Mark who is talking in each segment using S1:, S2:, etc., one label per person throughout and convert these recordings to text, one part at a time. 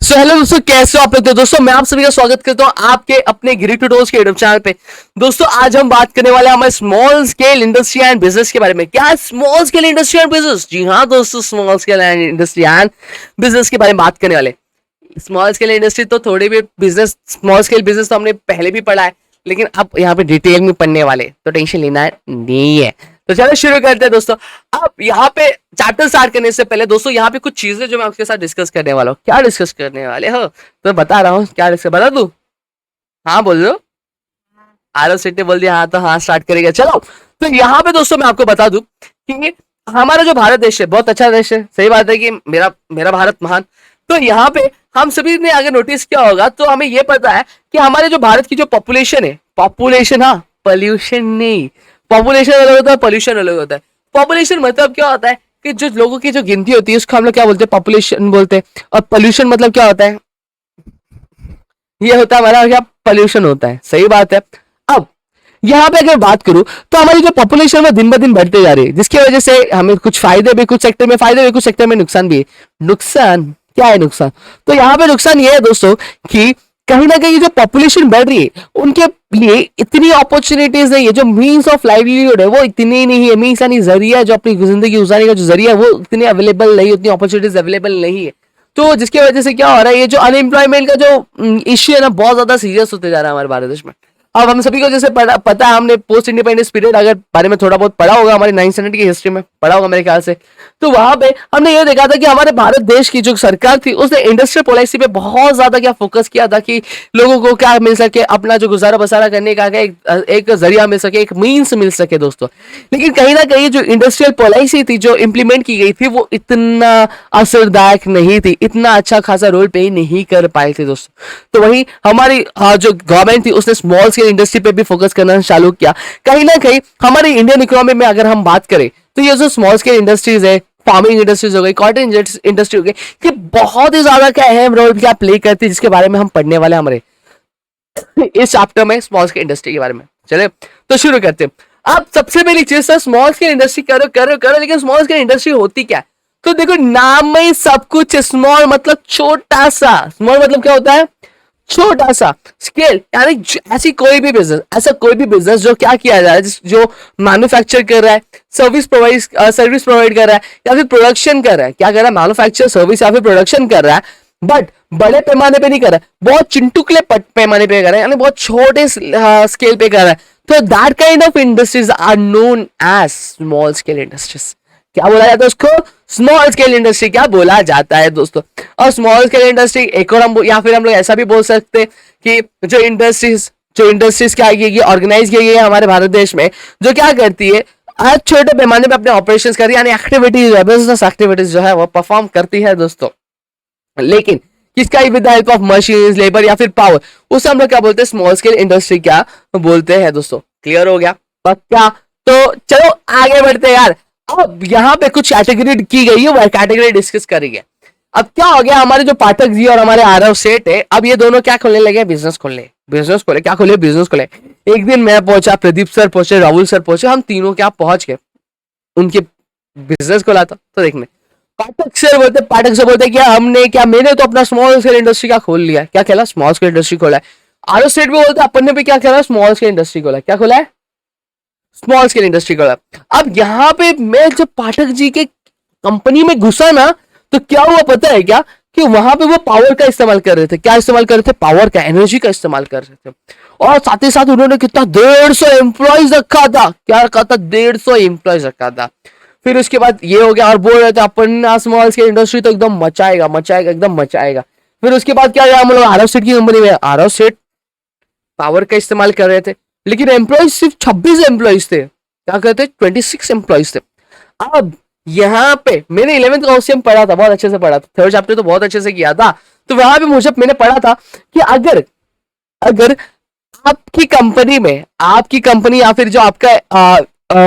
S1: So hello दोस्तों, कैसे हो आप लोग। तो दोस्तों मैं आप सभी का स्वागत करता हूं आपके अपने गिरी ट्यूटोरियल्स के यूट्यूब चैनल पे। दोस्तों आज हम बात करने वाले हैं हमारे small scale industry and business के बारे में। क्या small scale industry and business? जी हाँ दोस्तों, small scale and industry and business के बारे में बात करने वाले। स्मॉल स्केल इंडस्ट्री तो थोड़ी भी बिजनेस, स्मॉल स्केल बिजनेस तो हमने पहले भी पढ़ा है, लेकिन अब यहाँ पे डिटेल में पढ़ने वाले, तो टेंशन लेना नहीं है। तो चलो शुरू करते हैं दोस्तों। अब यहाँ पे चैप्टर स्टार्ट करने से पहले दोस्तों यहाँ पे कुछ चीजें जो मैं आपके साथ डिस्कस करने वाला हूँ। क्या डिस्कस करने वाले हो तो बता रहा हूँ, क्या डिस्कस बता दूं? हाँ बोल दो। आरव सिटी बोल दिया, हाँ तो हाँ स्टार्ट करेगा। चलो तो यहाँ पे दोस्तों मैं आपको बता दूं कि हमारा जो भारत देश है बहुत अच्छा देश है। सही बात है कि मेरा मेरा भारत महान। तो यहाँ पे हम सभी ने अगर नोटिस किया होगा तो हमें ये पता है कि हमारे जो भारत की जो पॉपुलेशन है, पॉपुलेशन, हाँ पॉल्यूशन नहीं, पॉपुलेशन अलग होता है, पॉल्यूशन अलग होता है। पॉपुलेशन मतलब क्या होता है कि जो लोगों की जो गिनती होती है उसको हम लोग क्या बोलते हैं, पॉपुलेशन बोलते हैं। और पॉल्यूशन मतलब क्या होता है, ये होता है हमारा क्या, पॉल्यूशन होता है। सही बात है। अब यहाँ पे अगर बात करूं तो हमारी जो पॉपुलेशन है दिन ब दिन बढ़ते जा रही है, जिसकी वजह से हमें कुछ फायदे भी, कुछ सेक्टर में फायदे भी, कुछ सेक्टर में नुकसान भी है। नुकसान क्या है? नुकसान तो यहाँ पे नुकसान ये है दोस्तों कि कहीं ना कहीं जो पॉपुलेशन बढ़ रही है उनके लिए इतनी अपॉर्चुनिटीज नहीं है, जो मीन्स ऑफ लाइवलीहुड है वो इतनी नहीं है। मीन्स यानी जरिया, जो अपनी जिंदगी गुजारने का जो जरिया है वो इतनी अवेलेबल नहीं, उतनी अपॉर्चुनिटीज अवेलेबल नहीं है। तो जिसकी वजह से क्या हो रहा है, ये जो अनएम्प्लॉयमेंट का जो इश्यू है ना, बहुत ज्यादा सीरियस होते जा रहा है हमारे भारत देश में। अब हम सभी को जैसे पता है, हमने पोस्ट इंडिपेंडेंस पीरियड अगर बारे में थोड़ा बहुत पढ़ा होगा, हमारे 9th स्टैंडर्ड की हिस्ट्री में पढ़ा होगा मेरे ख्याल से। तो वहां पे हमने ये देखा था कि हमारे भारत देश की जो सरकार थी उसने इंडस्ट्रियल पॉलिसी पे बहुत ज्यादा क्या फोकस किया था कि लोगों को क्या मिल सके, अपना जो गुजारा बसारा करने का एक जरिया मिल सके, एक मीन्स मिल सके दोस्तों। लेकिन कहीं ना कहीं जो इंडस्ट्रियल पॉलिसी थी जो इंप्लीमेंट की गई थी वो इतना असरदायक नहीं थी, इतना अच्छा खासा रोल प्ले नहीं कर पाए थे दोस्तों। तो वही हमारी जो गवर्नमेंट थी उसने स्मॉल स्केल इंडस्ट्री पे भी फोकस करना चालू किया। कहीं ना कहीं हमारी इंडियन इकोनॉमी में अगर हम बात करें तो ये जो स्मॉल स्केल इंडस्ट्रीज है, फार्मिंग इंडस्ट्रीज हो गई, कॉटन इंडस्ट्री हो गई, ये बहुत ही ज्यादा क्या अहम रोल क्या प्ले करती है, जिसके बारे में हम पढ़ने वाले हमारे इस चैप्टर में स्मॉल स्केल इंडस्ट्री के बारे में। चले तो शुरू करते हैं। अब सबसे पहली चीज है, स्मॉल स्केल इंडस्ट्री करो करो करो, लेकिन स्मॉल स्केल इंडस्ट्री होती क्या है? तो देखो नाम में ही सब कुछ। स्मॉल मतलब छोटा सा, स्मॉल मतलब क्या होता है, छोटा सा। स्केल यानी ऐसी कोई भी बिजनेस, ऐसा कोई भी बिजनेस जो क्या किया जा रहा है, जो मैन्युफैक्चर कर रहा है, सर्विस प्रोवाइड कर रहा है, या फिर प्रोडक्शन कर रहा है। क्या कर रहा है? मैन्युफैक्चर, सर्विस या फिर प्रोडक्शन कर रहा है, बट बड़े पैमाने पे नहीं कर रहा है, बहुत चिंटुकले पैमाने पे कर रहा है, यानी बहुत छोटे स्केल पे कर रहा है। तो that kind of industries are known as small scale industries. क्या बोला जाता है उसको? स्मॉल स्केल इंडस्ट्री क्या बोला जाता है दोस्तों। और स्मॉल स्केल इंडस्ट्री एक और हम, या फिर हम लोग ऐसा भी बोल सकते हैं कि जो इंडस्ट्रीज क्या की ऑर्गेनाइज की गई है हमारे भारत देश में, जो क्या करती है, आज छोटे पैमाने पे अपने ऑपरेशंस कर रही है, यानी एक्टिविटीज, बिजनेस एक्टिविटीज जो है वो परफॉर्म करती है दोस्तों। लेकिन किसका, with the help of machine, labour या फिर पावर, उसे हम लोग क्या बोलते हैं? स्मॉल स्केल इंडस्ट्री क्या बोलते हैं दोस्तों। क्लियर हो गया पक्का? तो चलो आगे बढ़ते हैं यार। अब यहाँ पे कुछ कैटेगरी की गई है, वह कैटेगरी डिस्कस करेंगे। अब क्या हो गया, हमारे जो पाठक जी और हमारे आरव सेठ है, अब ये दोनों क्या खोलने लगे? बिजनेस खोलने। क्या खोले? बिजनेस खोले। एक दिन मैं पहुंचा, प्रदीप सर पहुंचे, राहुल सर पहुंचे, हम तीनों क्या पहुंच गए उनके बिजनेस खोला था। तो देखने पाठक से बोलते क्या हमने, क्या मैंने तो अपना स्मॉल स्केल इंडस्ट्री का खोल लिया। क्या खेला? स्मॉल स्केल इंडस्ट्री खोला है। आरव सेठ भी बोलते अपन ने भी क्या खेला? स्मॉल स्केल इंडस्ट्री खोला। क्या खोला है? स्मॉल स्केल इंडस्ट्री खोला। अब यहाँ पे मैं जब पाठक जी के कंपनी में घुसा ना, तो क्या हुआ पता है क्या, कि वहां पे वो पावर का इस्तेमाल कर रहे थे। क्या इस्तेमाल कर रहे थे? पावर का, एनर्जी का इस्तेमाल कर रहे थे। और साथ ही साथ उन्होंने कितना 150 एम्प्लॉयज रखा था। क्या रखा था? 150 एम्प्लॉयज रखा था। फिर उसके बाद ये हो गया, और बोल रहे थे अपन स्मॉल स्केल इंडस्ट्री तो एकदम मचाएगा मचाएगा, एकदम मचाएगा। फिर उसके बाद क्या, हम लोग आरव सेठ की कंपनी में, आरव सेठ पावर का इस्तेमाल कर रहे थे, लेकिन एम्प्लॉयज सिर्फ 26 एम्प्लॉयज थे। क्या कहते? 26 एम्प्लॉयज थे। अब यहाँ पे मैंने 11th का ओसीएम पढ़ा था, बहुत अच्छे से पढ़ा था, थर्ड चैप्टर तो बहुत अच्छे से किया था। तो वहां पे मुझे मैंने पढ़ा था कि अगर अगर आपकी कंपनी में, आपकी कंपनी या फिर जो आपका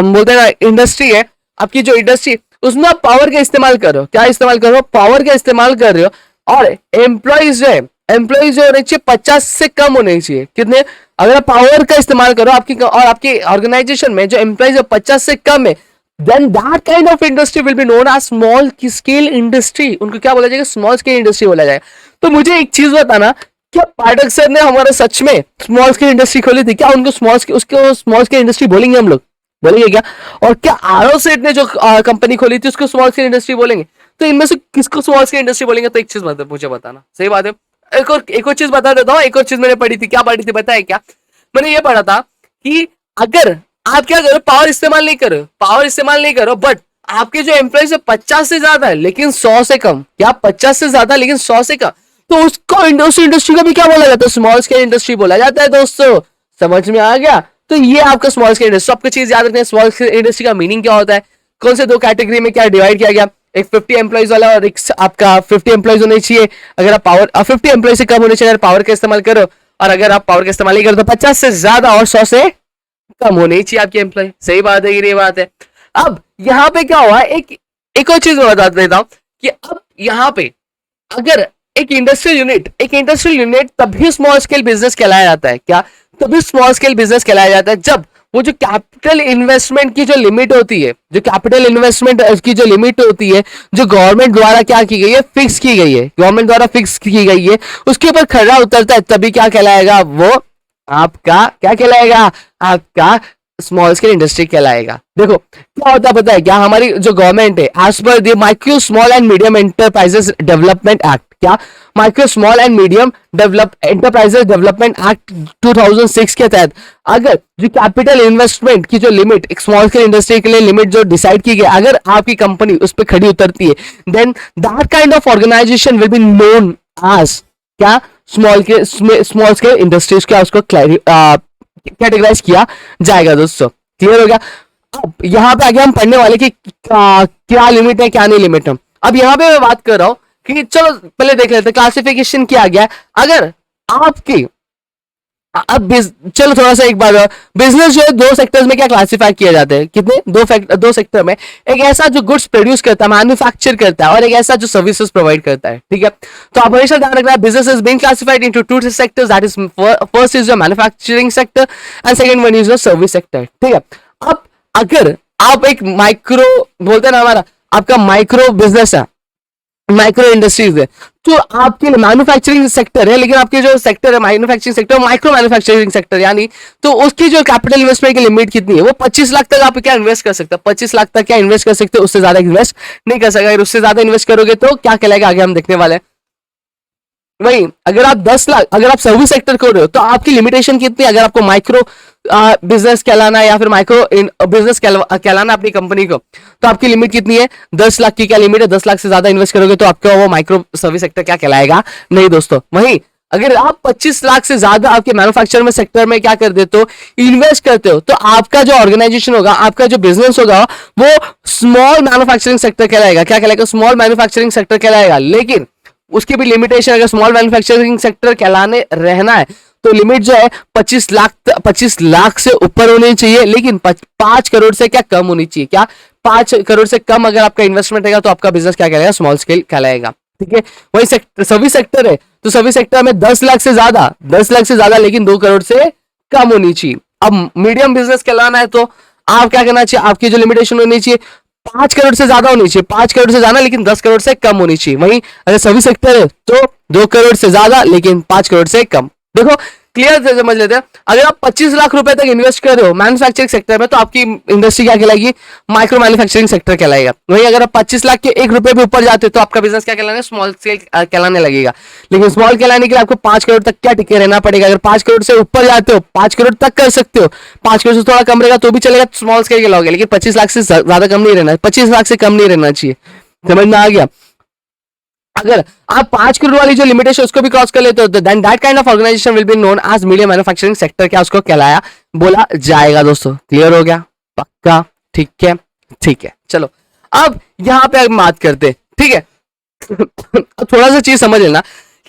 S1: बोलते हैं ना इंडस्ट्री है, आपकी जो इंडस्ट्री, उसमें आप पावर का इस्तेमाल कर रहे हो। क्या इस्तेमाल कर रहे हो? पावर का इस्तेमाल कर रहे हो। और एम्प्लॉयज जो है, एम्प्लॉयज जो होने चाहिए 50 से कम होने चाहिए। कितने? अगर आप पावर का इस्तेमाल करो आपकी और आपकी ऑर्गेनाइजेशन में जो एम्प्लॉयज 50 से कम है, then that kind of industry will be known as small scale industry। उनको क्या बोला जाएगा? स्मॉल स्केल इंडस्ट्री बोला जाएगा। तो मुझे एक चीज बताना, क्या पाठक सर ने हमारा सच में स्मॉल स्केल इंडस्ट्री खोली थी क्या? उनको स्मॉल स्केल इंडस्ट्री बोलेंगे हम लोग, बोलेंगे क्या? और क्या आरव सेठ ने जो कंपनी खोली थी उसको स्मॉल स्केल इंडस्ट्री बोलेंगे? तो इनमें से किसको स्मॉल स्केल इंडस्ट्री बोलेंगे? तो एक चीज मुझे बताना। सही बात है। एक और चीज बता देता हूँ। एक और चीज मैंने पढ़ी थी। क्या पढ़ी थी बताया क्या? मैंने ये पढ़ा था कि अगर आप क्या करो, पावर इस्तेमाल नहीं करो बट आपके जो एम्प्लॉइज है 50 से ज्यादा है लेकिन 100 से कम, क्या 50 से ज्यादा लेकिन 100 से कम, तो उसको इंडस्ट्री को भी क्या बोला जाता है? स्मॉल स्केल इंडस्ट्री बोला जाता है दोस्तों। समझ में आ गया? तो ये आपका स्मॉल स्केल इंडस्ट्री। आपको चीज याद रखना है, स्मॉल स्केल इंडस्ट्री का मीनिंग क्या होता है, कौन से दो कैटेगरी में क्या डिवाइड किया गया, एक 50 एम्प्लॉइज वाला और एक आपका 50 एम्प्लॉइज होने चाहिए अगर आप पावर, 50 एम्प्लॉइज से कम होने चाहिए अगर पावर का इस्तेमाल करो, और अगर आप पावर का इस्तेमाल नहीं करो तो 50 से ज्यादा और 100 से कम होने चाहिए आपके एम्प्लॉय। सही बात है कि ये बात है? अब यहाँ पे क्या हुआ, एक और चीज मैं बता देता हूं कि अब यहाँ पे अगर एक इंडस्ट्रियल यूनिट तभी स्मॉल स्केल बिजनेस कहलाया जाता है। क्या? तभी स्मॉल स्केल बिजनेस कहलाया जाता है जब वो जो कैपिटल इन्वेस्टमेंट की जो लिमिट होती है, जो कैपिटल इन्वेस्टमेंट की जो लिमिट होती है, जो गवर्नमेंट द्वारा क्या की गई है, फिक्स की गई है, गवर्नमेंट द्वारा फिक्स की गई है, उसके ऊपर खरा उतरता है, तभी क्या कहलाएगा वो आपका, क्या कहलाएगा? आपका स्मॉल स्केल इंडस्ट्री कहलाएगा। देखो क्या होता है पता है क्या? हमारी जो गवर्नमेंट है, as per the micro small and medium enterprises development act, क्या micro small and medium enterprises development act 2006 के तहत अगर जो कैपिटल इन्वेस्टमेंट की जो लिमिट एक स्मॉल स्केल इंडस्ट्री के लिए लिमिट जो डिसाइड की गई, अगर आपकी कंपनी उस पर खड़ी उतरती है, then that kind of organisation will be known as क्या? स्मॉल स्केल इंडस्ट्रीज क्या उसको कैटेगराइज किया जाएगा दोस्तों। क्लियर हो गया? अब यहाँ पे आगे हम पढ़ने वाले कि क्या लिमिट है क्या नहीं लिमिट है। अब यहाँ पे मैं बात कर रहा हूं कि चलो पहले देख लेते हैं क्लासिफिकेशन क्या गया। अगर आपकी अब चलो थोड़ा सा एक बार, बिजनेस जो है दो सेक्टर्स में क्या क्लासिफाई किया जाता है? कितने? दो सेक्टर में। एक ऐसा जो गुड्स प्रोड्यूस करता है, मैन्युफैक्चर करता है, और एक ऐसा जो सर्विसेज प्रोवाइड करता है। ठीक है? तो आप हमेशा ध्यान रखना है, business is being classified into two sectors, that is first is the manufacturing sector and second one is the service sector. ठीक है? अब अगर आप एक माइक्रो बोलते हैं ना, हमारा आपका माइक्रो बिजनेस है, माइक्रो इंडस्ट्रीज है, तो आपके लिए मैन्युफैक्चरिंग सेक्टर है, लेकिन आपके जो सेक्टर है manufacturing sector, micro manufacturing sector यानी, तो उसकी जो कैपिटल इन्वेस्टमेंट की लिमिट कितनी है? वो 25 लाख तक आप क्या इन्वेस्ट कर सकते हैं? 25 लाख तक क्या इन्वेस्ट कर सकते हो, उससे ज्यादा इन्वेस्ट नहीं कर सकते। अगर उससे ज्यादा इन्वेस्ट करोगे तो क्या कहलाएगा, आगे हम देखने वाले हैं। वही अगर आप 10 लाख, अगर आप सर्विस सेक्टर कर रहे हो तो आपकी लिमिटेशन कितनी है? अगर आपको माइक्रो बिजनेस कहलाना है या फिर माइक्रो बिजनेस कहलाना अपनी कंपनी को, तो आपकी लिमिट कितनी है? 10 लाख की क्या लिमिट है? 10 लाख से ज्यादा इन्वेस्ट करोगे तो आपका वो माइक्रो सर्विस सेक्टर क्या कहलाएगा? नहीं दोस्तों। वहीं अगर आप 25 लाख से ज्यादा आपके मैन्युफैक्चर में सेक्टर में क्या कर देते हो, इन्वेस्ट करते हो, तो आपका जो ऑर्गेनाइजेशन होगा, आपका जो बिजनेस होगा, वो स्मॉल मैन्युफैक्चरिंग सेक्टर कहलाएगा। क्या कहलाएगा? स्मॉल मैन्युफैक्चरिंग सेक्टर कहलाएगा। लेकिन उसकी भी लिमिटेशन, अगर स्मॉल मैन्युफैक्चरिंग सेक्टर कहलाने रहना है तो लिमिट जो है 25 लाख से ऊपर होनी चाहिए, लेकिन 5 करोड़ से क्या कम होनी चाहिए। क्या 5 करोड़ से कम अगर आपका इन्वेस्टमेंट रहेगा तो आपका बिजनेस क्या कहलाएगा? स्मॉल स्केल कहलाएगा। ठीक है? वही सर्विस सेक्टर है, तो सर्विस सेक्टर में 10 लाख से ज्यादा लेकिन 2 करोड़ से कम होनी चाहिए। अब मीडियम बिजनेस कहलाना है तो आप क्या करना चाहिए? आपकी जो लिमिटेशन होनी चाहिए 5 करोड़ से ज्यादा होनी चाहिए, 5 करोड़ से ज्यादा लेकिन 10 करोड़ से कम होनी चाहिए। वहीं अगर सर्विस सेक्टर है तो 2 करोड़ से ज्यादा लेकिन 5 करोड़ से कम। देखो क्लियर से समझ लेते हैं। अगर आप 25 लाख रुपए तक इन्वेस्ट कर रहे हो मैन्युफैक्चरिंग सेक्टर में तो आपकी इंडस्ट्री क्या कहलाएगी? माइक्रो मैन्युफैक्चरिंग सेक्टर कहलाएगा। वहीं अगर आप 25 लाख के 1 रुपए भी ऊपर जाते हो तो आपका बिजनेस क्या कहलाना है? स्मॉल स्केल कहलाने लगेगा। लेकिन स्मॉल कहलाने के लिए आपको 5 करोड़ तक क्या टिके रहना पड़ेगा। अगर 5 करोड़ से ऊपर जाते हो, 5 करोड़ तक कर सकते हो, 5 करोड़ से थोड़ा कम रहेगा तो भी चलेगा, स्मॉल स्केल कहलाओगे। लेकिन 25 लाख से ज्यादा कम नहीं रहना, 25 लाख से कम नहीं रहना चाहिए। समझ में आ गया? अगर आप 5 करोड़ वाली जो लिमिटेशन उसको भी क्रॉस कर लेते हो तो then that kind of organisation will be known as medium manufacturing sector, क्या उसको कहलाया बोला जाएगा दोस्तों। क्लियर हो गया? पक्का? ठीक है, ठीक है। चलो अब यहां पे बात करते, ठीक है? थोड़ा सा चीज समझ लेना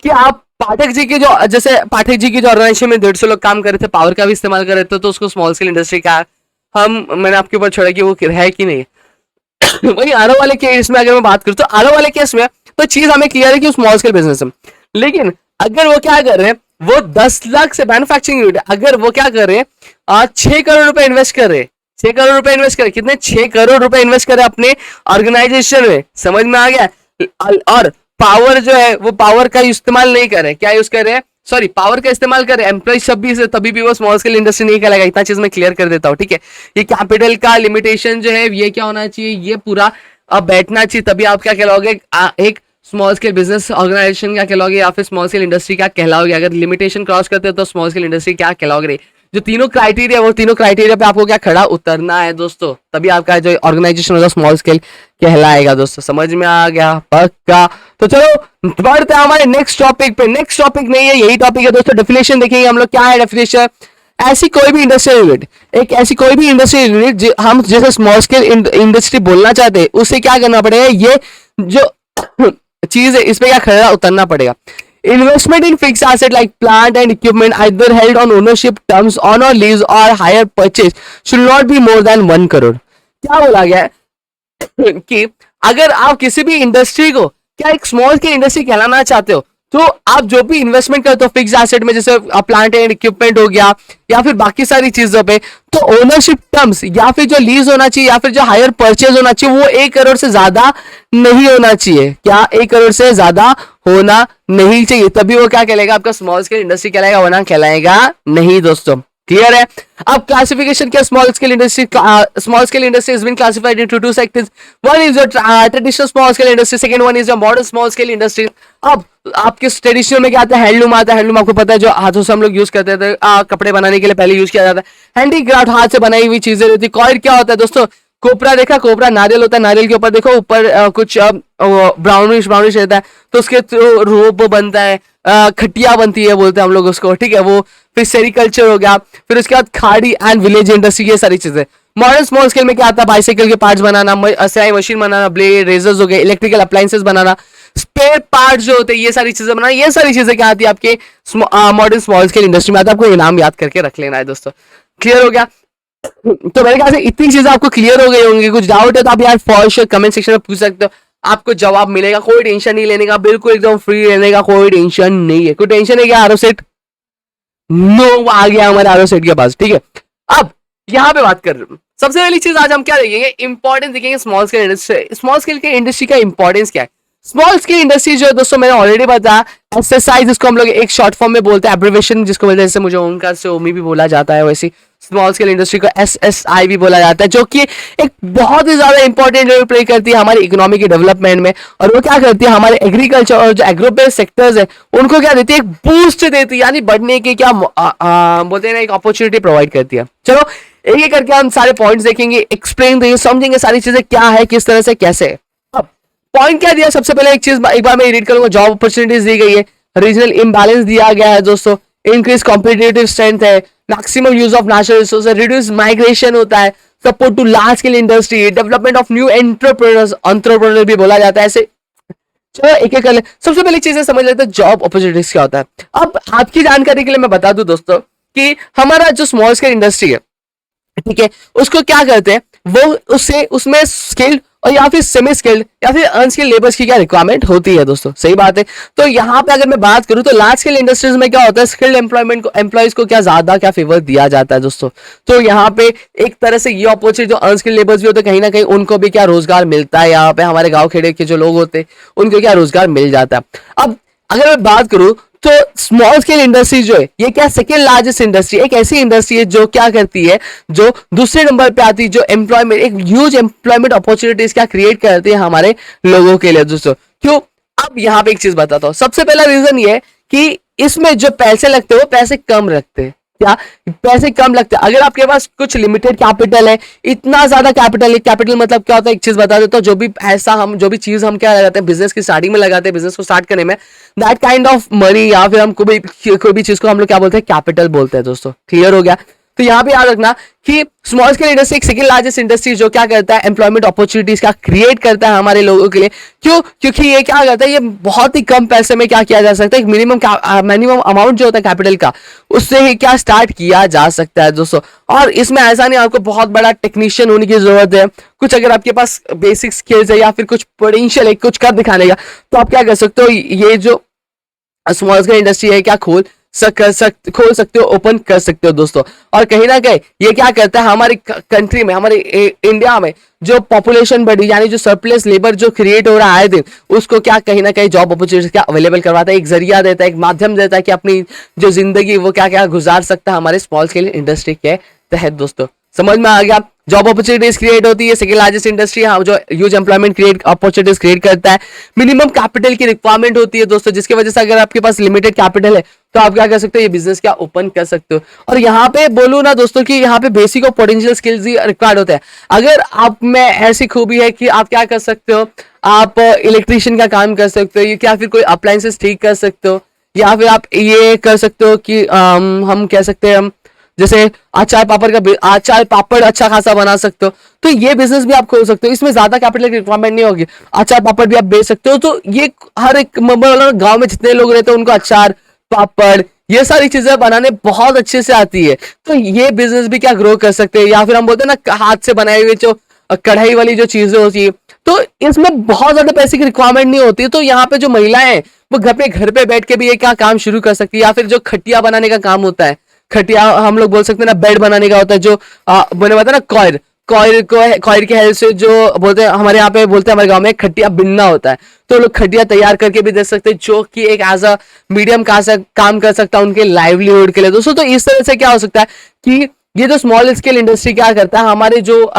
S1: कि आप पाठक जी की जो, जैसे पाठक जी की जो ऑर्गेनाइजेशन में 150 लोग काम कर रहे थे, पावर का भी इस्तेमाल कर रहे थे, तो उसको स्मॉल स्केल इंडस्ट्री का मैंने आपके ऊपर छोड़ा कि वो है कि नहीं। वही आरओ वाले केस में अगर मैं बात करूं तो आरओ वाले केस में तो चीज हमें क्लियर है कि स्मॉल स्केल बिजनेस है। लेकिन अगर वो क्या कर रहे हैं, वो 10 लाख से मैन्युफैक्चरिंग यूनिट, अगर वो क्या कर रहे हैं 6 करोड़ रुपए इन्वेस्ट कर रहे हैं, 6 करोड़ रुपए इन्वेस्ट कर, कितने? 6 करोड़ रुपए इन्वेस्ट कर रहे अपने ऑर्गेनाइजेशन में। समझ में आ गया? और पावर जो है वो पावर का इस्तेमाल नहीं करे, क्या यूज करे, सॉरी पावर का इस्तेमाल करे एम्प्लॉय सब भी से, तभी भी वो स्मॉल स्केल इंडस्ट्री नहीं कहलाएगा। इतना चीज मैं क्लियर कर देता हूँ, ठीक है। ये कैपिटल का लिमिटेशन जो है ये क्या होना चाहिए, ये पूरा अब बैठना चाहिए, तभी आप क्या कहलाओगे, एक स्मॉल स्केल बिजनेस ऑर्गेनाइजेशन क्या कहलाओगे या फिर स्मॉल स्केल इंडस्ट्री क्या कहलाओगे। अगर लिमिटेशन क्रॉस करते हो तो स्मॉल स्केल इंडस्ट्री क्या कहलाओगे। जो तीनों क्राइटेरिया, वो तीनों क्राइटेरिया पे आपको क्या खड़ा उतरना है दोस्तों, तभी आपका जो ऑर्गेनाइजेशन होगा स्मॉल स्केल कहलाएगा दोस्तों। समझ में आ गया, पक्का। तो चलो बढ़ते हैं हमारे नेक्स्ट टॉपिक पे। नेक्स्ट टॉपिक नहीं है, यही टॉपिक है दोस्तों। डेफिनेशन देखेंगे हम लोग, क्या है डेफिनेशन। ऐसी कोई भी इंडस्ट्रियल यूनिट, एक ऐसी कोई भी इंडस्ट्रियल यूनिट हम जैसे स्मॉल स्केल इंडस्ट्री बोलना चाहते हैं, उससे क्या करना पड़ेगा, ये जो चीज है इस पे क्या खड़ा उतरना पड़ेगा। Investment in fix asset like plant and equipment either held on ownership terms on और लीज और hire purchase should not be more than 1 crore. क्या बोला गया है कि अगर आप किसी भी इंडस्ट्री को क्या एक स्मॉल स्केल इंडस्ट्री कहलाना चाहते हो, तो आप जो भी इन्वेस्टमेंट करते हो फिक्स एसेट में, जैसे प्लांट एंड इक्विपमेंट हो गया या फिर बाकी सारी चीजों पे, तो ओनरशिप टर्म्स या फिर जो लीज होना चाहिए या फिर जो हायर परचेज होना चाहिए वो 1 करोड़ से ज्यादा नहीं होना चाहिए। क्या 1 करोड़ से ज्यादा होना नहीं चाहिए, तभी वो क्या कहलाएगा, आपका स्मॉल स्केल इंडस्ट्री कहलाएगा, वरना कहलाएगा नहीं दोस्तों। क्लियर है। अब क्लासिफिकेशन क्या, small scale industry, small scale industry has been classified into 2 sectors. One is your traditional small scale industry, second one is your modern small scale industry. अब आपके ट्रेडिशनल में क्या आता है, हैंडलूम आता है। हैंडलूम आपको पता है जो हाथों से हम लोग यूज करते थे, कपड़े बनाने के लिए पहले यूज किया जाता है। हैंडीक्राफ्ट, हाथ से बनाई हुई चीजें रहती है। कॉयर क्या होता है दोस्तों, कोपरा देखा, कोपरा नारियल होता है, नारियल के ऊपर देखो ऊपर कुछ ब्राउनिश ब्राउनिश रहता है, तो उसके रोप बनता है, खटिया बनती है बोलते हैं हम लोग उसको, ठीक है। वो फिर सेरिकल्चर हो गया, फिर उसके बाद खाड़ी एंड विलेज इंडस्ट्री, ये सारी चीजें। मॉडर्न स्मॉल स्केल में क्या आता है, बाइसाइकिल के पार्ट्स बनाना, सिलाई मशीन बनाना, ब्लेड, रेजर्स हो गए, इलेक्ट्रिकल अप्लायंसेस बनाना, स्पेयर पार्ट जो होते हैं, ये सारी चीजें बनाना। ये सारी चीजें क्या आती है आपके मॉडर्न स्मॉल स्केल इंडस्ट्री में आता है। आपको ये नाम याद करके रख लेना है दोस्तों। क्लियर हो गया। तो मेरे ख्याल से इतनी चीजें आपको क्लियर हो गई होंगी। कुछ डाउट है तो आप यार फॉर श्योर कमेंट सेक्शन में पूछ सकते हो, आपको जवाब मिलेगा। कोई टेंशन नहीं लेने का, बिल्कुल एकदम फ्री रहने का, कोई टेंशन नहीं है। कोई टेंशन है क्या आरो सेट? नो, आ गया हमारे आरो सेट के पास, ठीक है। अब यहाँ पे बात कर रहे हैं, सबसे पहली चीज आज हम क्या देखेंगे, इंपॉर्टेंस देखेंगे small scale industry. Small scale के इंडस्ट्री का इंपॉर्टेंस क्या है। स्मॉल स्केल इंडस्ट्री जो है दोस्तों, मैंने ऑलरेडी बताया, एसएसआई जिसको हम लोग एक शॉर्ट फॉर्म में बोलते हैं, एब्रिविएशन जिसको बोलते हैं, जैसे मुझे ओमकार से ओमी भी बोला जाता है, वैसे स्मॉल स्केल इंडस्ट्री को एसएसआई भी बोला जाता है, जो कि एक बहुत ही ज्यादा इंपॉर्टेंट रोल प्ले करती है हमारी इकोनॉमी के डेवलपमेंट में। और वो क्या करती है, हमारे एग्रीकल्चर और जो एग्रो बेस्ड सेक्टर्स है उनको क्या देती है, एक बूस्ट देती है, यानी बढ़ने की क्या बोलते हैं ना, एक अपॉर्चुनिटी प्रोवाइड करती है। चलो एक एक करके हम सारे पॉइंट्स देखेंगे, एक्सप्लेन देंगे, समझेंगे सारी चीजें क्या है, किस तरह से, कैसे। अब पॉइंट क्या दिया, सबसे पहले एक चीज एक बार मैं रीड करूंगा, जॉब अपॉर्चुनिटीज दी गई है, रीजनल इम्बैलेंस दिया गया है दोस्तों, इंक्रीज कॉम्पिटिटिव स्ट्रेंथ है, maximum use of natural resource, reduce migration होता है, support to large scale industry, development of new entrepreneur भी बोला जाता है। ऐसे चलो एक एक कर ले। सबसे पहली चीजें समझ लेते हैं जॉब अपॉर्चुनिटीज क्या होता है। अब आपकी जानकारी के लिए मैं बता दूं दोस्तों कि हमारा जो स्मॉल स्केल इंडस्ट्री है, ठीक है, उसको क्या करते हैं, वो उससे उसमें स्किल्ड और या फिर सेमी स्किल्ड या फिर अनस्किल्ड लेबर्स की क्या रिक्वायरमेंट होती है दोस्तों, सही बात है। तो यहाँ पे अगर मैं बात करूँ तो लार्ज स्केल इंडस्ट्रीज में क्या होता है, स्किल्ड एम्प्लॉयमेंट को, एम्प्लॉइज को क्या ज्यादा क्या फेवर दिया जाता है दोस्तों। तो यहाँ पे एक तरह से ये अपॉर्चुनिटी, जो अनस्किल्ड लेबर्स भी होते हैं कहीं ना कहीं उनको भी क्या रोजगार मिलता है। यहाँ पे हमारे गाँव खेड़े के जो लोग होते हैं उनको क्या रोजगार मिल जाता है। अब अगर मैं बात करूं तो स्मॉल स्केल इंडस्ट्री जो है ये क्या सेकेंड लार्जेस्ट इंडस्ट्री, एक ऐसी इंडस्ट्री है जो क्या करती है, जो दूसरे नंबर पे आती है, जो एम्प्लॉयमेंट, एक ह्यूज एम्प्लॉयमेंट अपॉर्चुनिटीज क्या क्रिएट करती है हमारे लोगों के लिए दोस्तों। क्यों, अब यहाँ पे एक चीज बताता हूँ। सबसे पहला रीजन ये है कि इसमें जो पैसे लगते हैं वो पैसे कम लगते हैं। क्या पैसे कम लगते हैं, अगर आपके पास कुछ लिमिटेड कैपिटल है, इतना ज्यादा कैपिटल है, कैपिटल मतलब क्या होता है, एक चीज बता देता हूँ, जो भी पैसा हम, जो भी चीज हम क्या लगाते हैं बिजनेस की स्टार्टिंग में लगाते हैं, बिजनेस को स्टार्ट करने में, दैट काइंड ऑफ मनी या फिर हम कोई भी चीज को हम लोग क्या बोलते हैं, कैपिटल बोलते हैं दोस्तों। क्लियर हो गया। तो यहाँ पे याद रखना कि स्मॉल स्केल इंडस्ट्री एक सेकंड लार्जेस्ट इंडस्ट्री जो क्या करता है, एम्प्लॉयमेंट अपॉर्चुनिटीज का क्रिएट करता है हमारे लोगों के लिए। क्यों, क्योंकि ये क्या करता है, ये बहुत ही कम पैसे में क्या किया जा सकता है, एक मिनिमम अमाउंट जो होता है कैपिटल का, उससे ही क्या स्टार्ट किया जा सकता है दोस्तों। और इसमें ऐसा नहीं आपको बहुत बड़ा टेक्नीशियन होने की जरूरत है, कुछ अगर आपके पास बेसिक स्किल्स है या फिर कुछ पोटेंशियल है कुछ कर दिखाने का, तो आप क्या कर सकते हो, ये जो स्मॉल स्केल इंडस्ट्री है क्या खोल खोल सकते हो, ओपन कर सकते हो दोस्तों। और कहीं ना कहीं ये क्या करता है, हमारी कंट्री में, हमारे इंडिया में जो पॉपुलेशन बढ़ी, यानी जो सरप्लस लेबर जो क्रिएट हो रहा है आए दिन, उसको क्या कहीं ना कहीं जॉब अपॉर्चुनिटी क्या अवेलेबल करवाता है, एक जरिया देता है, एक माध्यम देता है कि अपनी जो जिंदगी वो क्या क्या गुजार सकता है हमारे स्मॉल स्केल इंडस्ट्री के तहत दोस्तों। समझ में आ गया? जॉब अपॉर्चुनिटीज क्रिएट होती है, सेकंड लार्जेस्ट इंडस्ट्री है जो huge employment create opportunities create करता है। मिनिमम कैपिटल की रिक्वायरमेंट होती है दोस्तों, जिसकी वजह से अगर आपके पास लिमिटेड कैपिटल है तो आप क्या कर सकते हो, ये बिजनेस क्या ओपन कर सकते हो। और यहाँ पे बोलूँ ना दोस्तों कि यहाँ पे बेसिक और पोटेंशियल स्किल्स ही रिक्वायर्ड होते हैं। अगर आप में ऐसी खूबी है कि आप क्या कर सकते हो, आप इलेक्ट्रिशियन का काम कर सकते हो, या फिर कोई अप्लायंसेस ठीक कर सकते हो, या फिर आप ये कर सकते हो कि हम कह सकते हैं हम जैसे अचार पापड़ अच्छा खासा बना सकते हो, तो ये बिजनेस भी आप खोल सकते हो। इसमें ज्यादा कैपिटल की रिक्वायरमेंट नहीं होगी, अचार पापड़ भी आप बेच सकते हो। तो ये हर एक गांव में जितने लोग रहते हैं उनको अचार पापड़ ये सारी चीजें बनाने बहुत अच्छे से आती है, तो ये बिजनेस भी क्या ग्रो कर सकते हैं। या फिर हम बोलते हैं ना हाथ से बनाए हुए जो कढ़ाई वाली जो चीजें होती है, तो इसमें बहुत ज्यादा पैसे की रिक्वायरमेंट नहीं होती। तो यहाँ पे जो महिलाएं हैं वो घर पे बैठ के भी ये क्या काम शुरू कर सकती है। या फिर जो खटिया बनाने का काम होता है, खटिया हम लोग बोल सकते हैं ना, बेड बनाने का होता है, जो मैंने बताया ना कॉयर के हेल्प से जो बोलते हैं, हमारे यहाँ पे बोलते हैं, हमारे गांव में खटिया बिनना होता है, तो लोग खटिया तैयार करके भी दे सकते हैं, जो कि एक एज अ मीडियम काम कर सकता है उनके लाइवलीहुड के लिए दोस्तों। तो इस तरह से क्या हो सकता है कि ये जो स्मॉल स्केल इंडस्ट्री क्या करता है, हमारे जो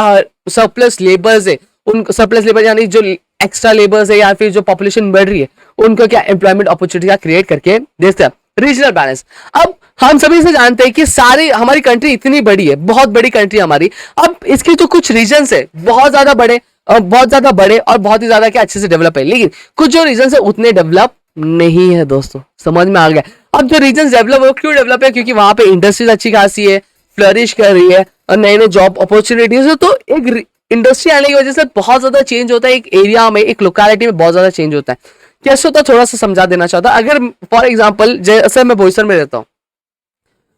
S1: सरप्लस लेबर्स है, उन सरप्लस लेबर यानी जो एक्स्ट्रा लेबर्स है या फिर जो पॉपुलेशन बढ़ रही है, उनको क्या एम्प्लॉयमेंट अपॉर्चुनिटी क्रिएट करके देते हैं। रीजनल बैलेंस, अब हम सभी से जानते हैं कि सारी हमारी कंट्री इतनी बड़ी है, बहुत बड़ी कंट्री हमारी। अब इसके जो कुछ रीजन्स है बहुत ज्यादा बड़े और बहुत ही ज्यादा क्या अच्छे से डेवलप है, लेकिन कुछ जो रीजन्स है उतने डेवलप नहीं है दोस्तों। समझ में आ गया? अब जो रीजन डेवलप है क्यों डेवलप है, क्योंकि वहां पे इंडस्ट्रीज अच्छी खासी है, फ्लरिश कर रही है और नए नए जॉब अपॉर्चुनिटीज है। तो एक इंडस्ट्री आने की वजह से बहुत ज्यादा चेंज होता है, एक एरिया में, एक लोकेलिटी में बहुत ज्यादा चेंज होता है। कैसे होता है थोड़ा सा समझा देना चाहता। अगर फॉर एग्जाम्पल जैसे मैं बोईसर में रहता हूँ,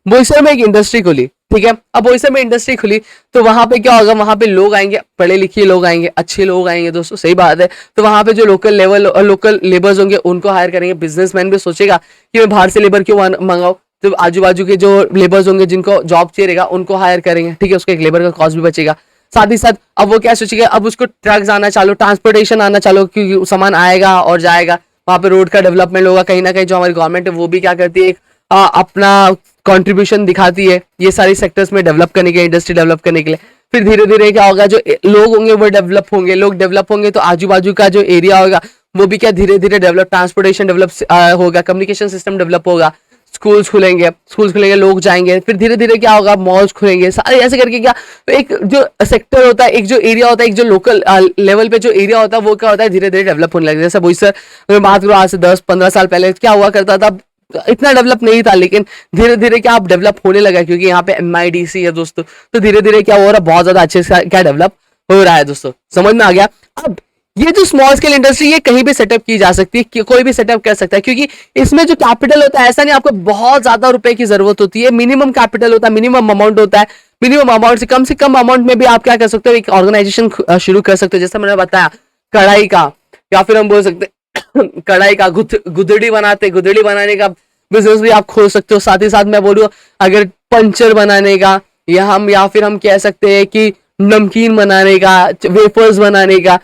S1: बोईसर में एक इंडस्ट्री खुली, ठीक है। अब बोईसर में इंडस्ट्री खुली तो वहां पे क्या होगा, वहां पे लोग आएंगे, पढ़े लिखे लोग आएंगे, अच्छे लोग आएंगे दोस्तों, सही बात है। तो वहां पे जो लोकल लेबर्स होंगे उनको हायर करेंगे। बिजनेसमैन भी सोचेगा कि मैं बाहर से लेबर क्यों मंगाऊं, तो आजू बाजू के जो लेबर्स होंगे जिनको जॉब चाहिए रहेगा उनको हायर करेंगे, ठीक है। उसके एक लेबर का कॉस्ट भी बचेगा। साथ ही साथ अब वो क्या सोचेगा, अब उसको ट्रक्स आना चालू, ट्रांसपोर्टेशन आना चालू, क्योंकि सामान आएगा और जाएगा, वहां पे रोड का डेवलपमेंट होगा। कहीं ना कहीं जो हमारी गवर्नमेंट है वो भी क्या करती है, अपना कंट्रीब्यूशन दिखाती है ये सारी सेक्टर्स में डेवलप करने के लिए, इंडस्ट्री डेवलप करने के लिए। फिर धीरे धीरे क्या होगा, जो लोग होंगे वो डेवलप होंगे, लोग डेवलप होंगे तो आजू बाजू का जो एरिया होगा वो भी क्या धीरे धीरे डेवलप, ट्रांसपोर्टेशन डेवलप होगा, कम्युनिकेशन सिस्टम डेवलप होगा, स्कूल्स खुलेंगे, लोग जाएंगे। फिर धीरे धीरे क्या होगा, मॉल्स खुलेंगे, सारे ऐसे करके क्या एक जो सेक्टर होता है, एक जो एरिया होता है, एक जो लोकल लेवल पे जो एरिया होता है वो क्या होता है धीरे धीरे डेवलप होने लगता है। जैसे बोईसर मैं बात करूँ आज से 10-15 साल पहले क्या हुआ करता था, इतना डेवलप नहीं था, लेकिन धीरे धीरे क्या आप डेवलप होने लगा, क्योंकि यहाँ पे MIDC है दोस्तों। तो धीरे धीरे क्या हो रहा है, बहुत ज्यादा अच्छे से क्या डेवलप हो रहा है दोस्तों। समझ में आ गया? अब ये जो स्मॉल स्केल इंडस्ट्री ये कहीं भी सेटअप की जा सकती है, कोई भी सेटअप कर सकता है, क्योंकि इसमें जो कैपिटल होता है ऐसा नहीं आपको बहुत ज्यादा रुपए की जरूरत होती है। मिनिमम कैपिटल होता है, मिनिमम अमाउंट होता है। मिनिमम अमाउंट से कम अमाउंट में भी आप क्या कर सकते हो, एक ऑर्गेनाइजेशन शुरू कर सकते हो। जैसे मैंने बताया कढ़ाई का, या फिर हम बोल सकते कढ़ाई का गुदड़ी बनाने का बिजनेस भी आप खोल सकते हो। साथ ही साथ मैं बोलूँ अगर पंचर बनाने का, या फिर हम कह सकते हैं कि नमकीन बनाने का, वेफर्स बनाने का,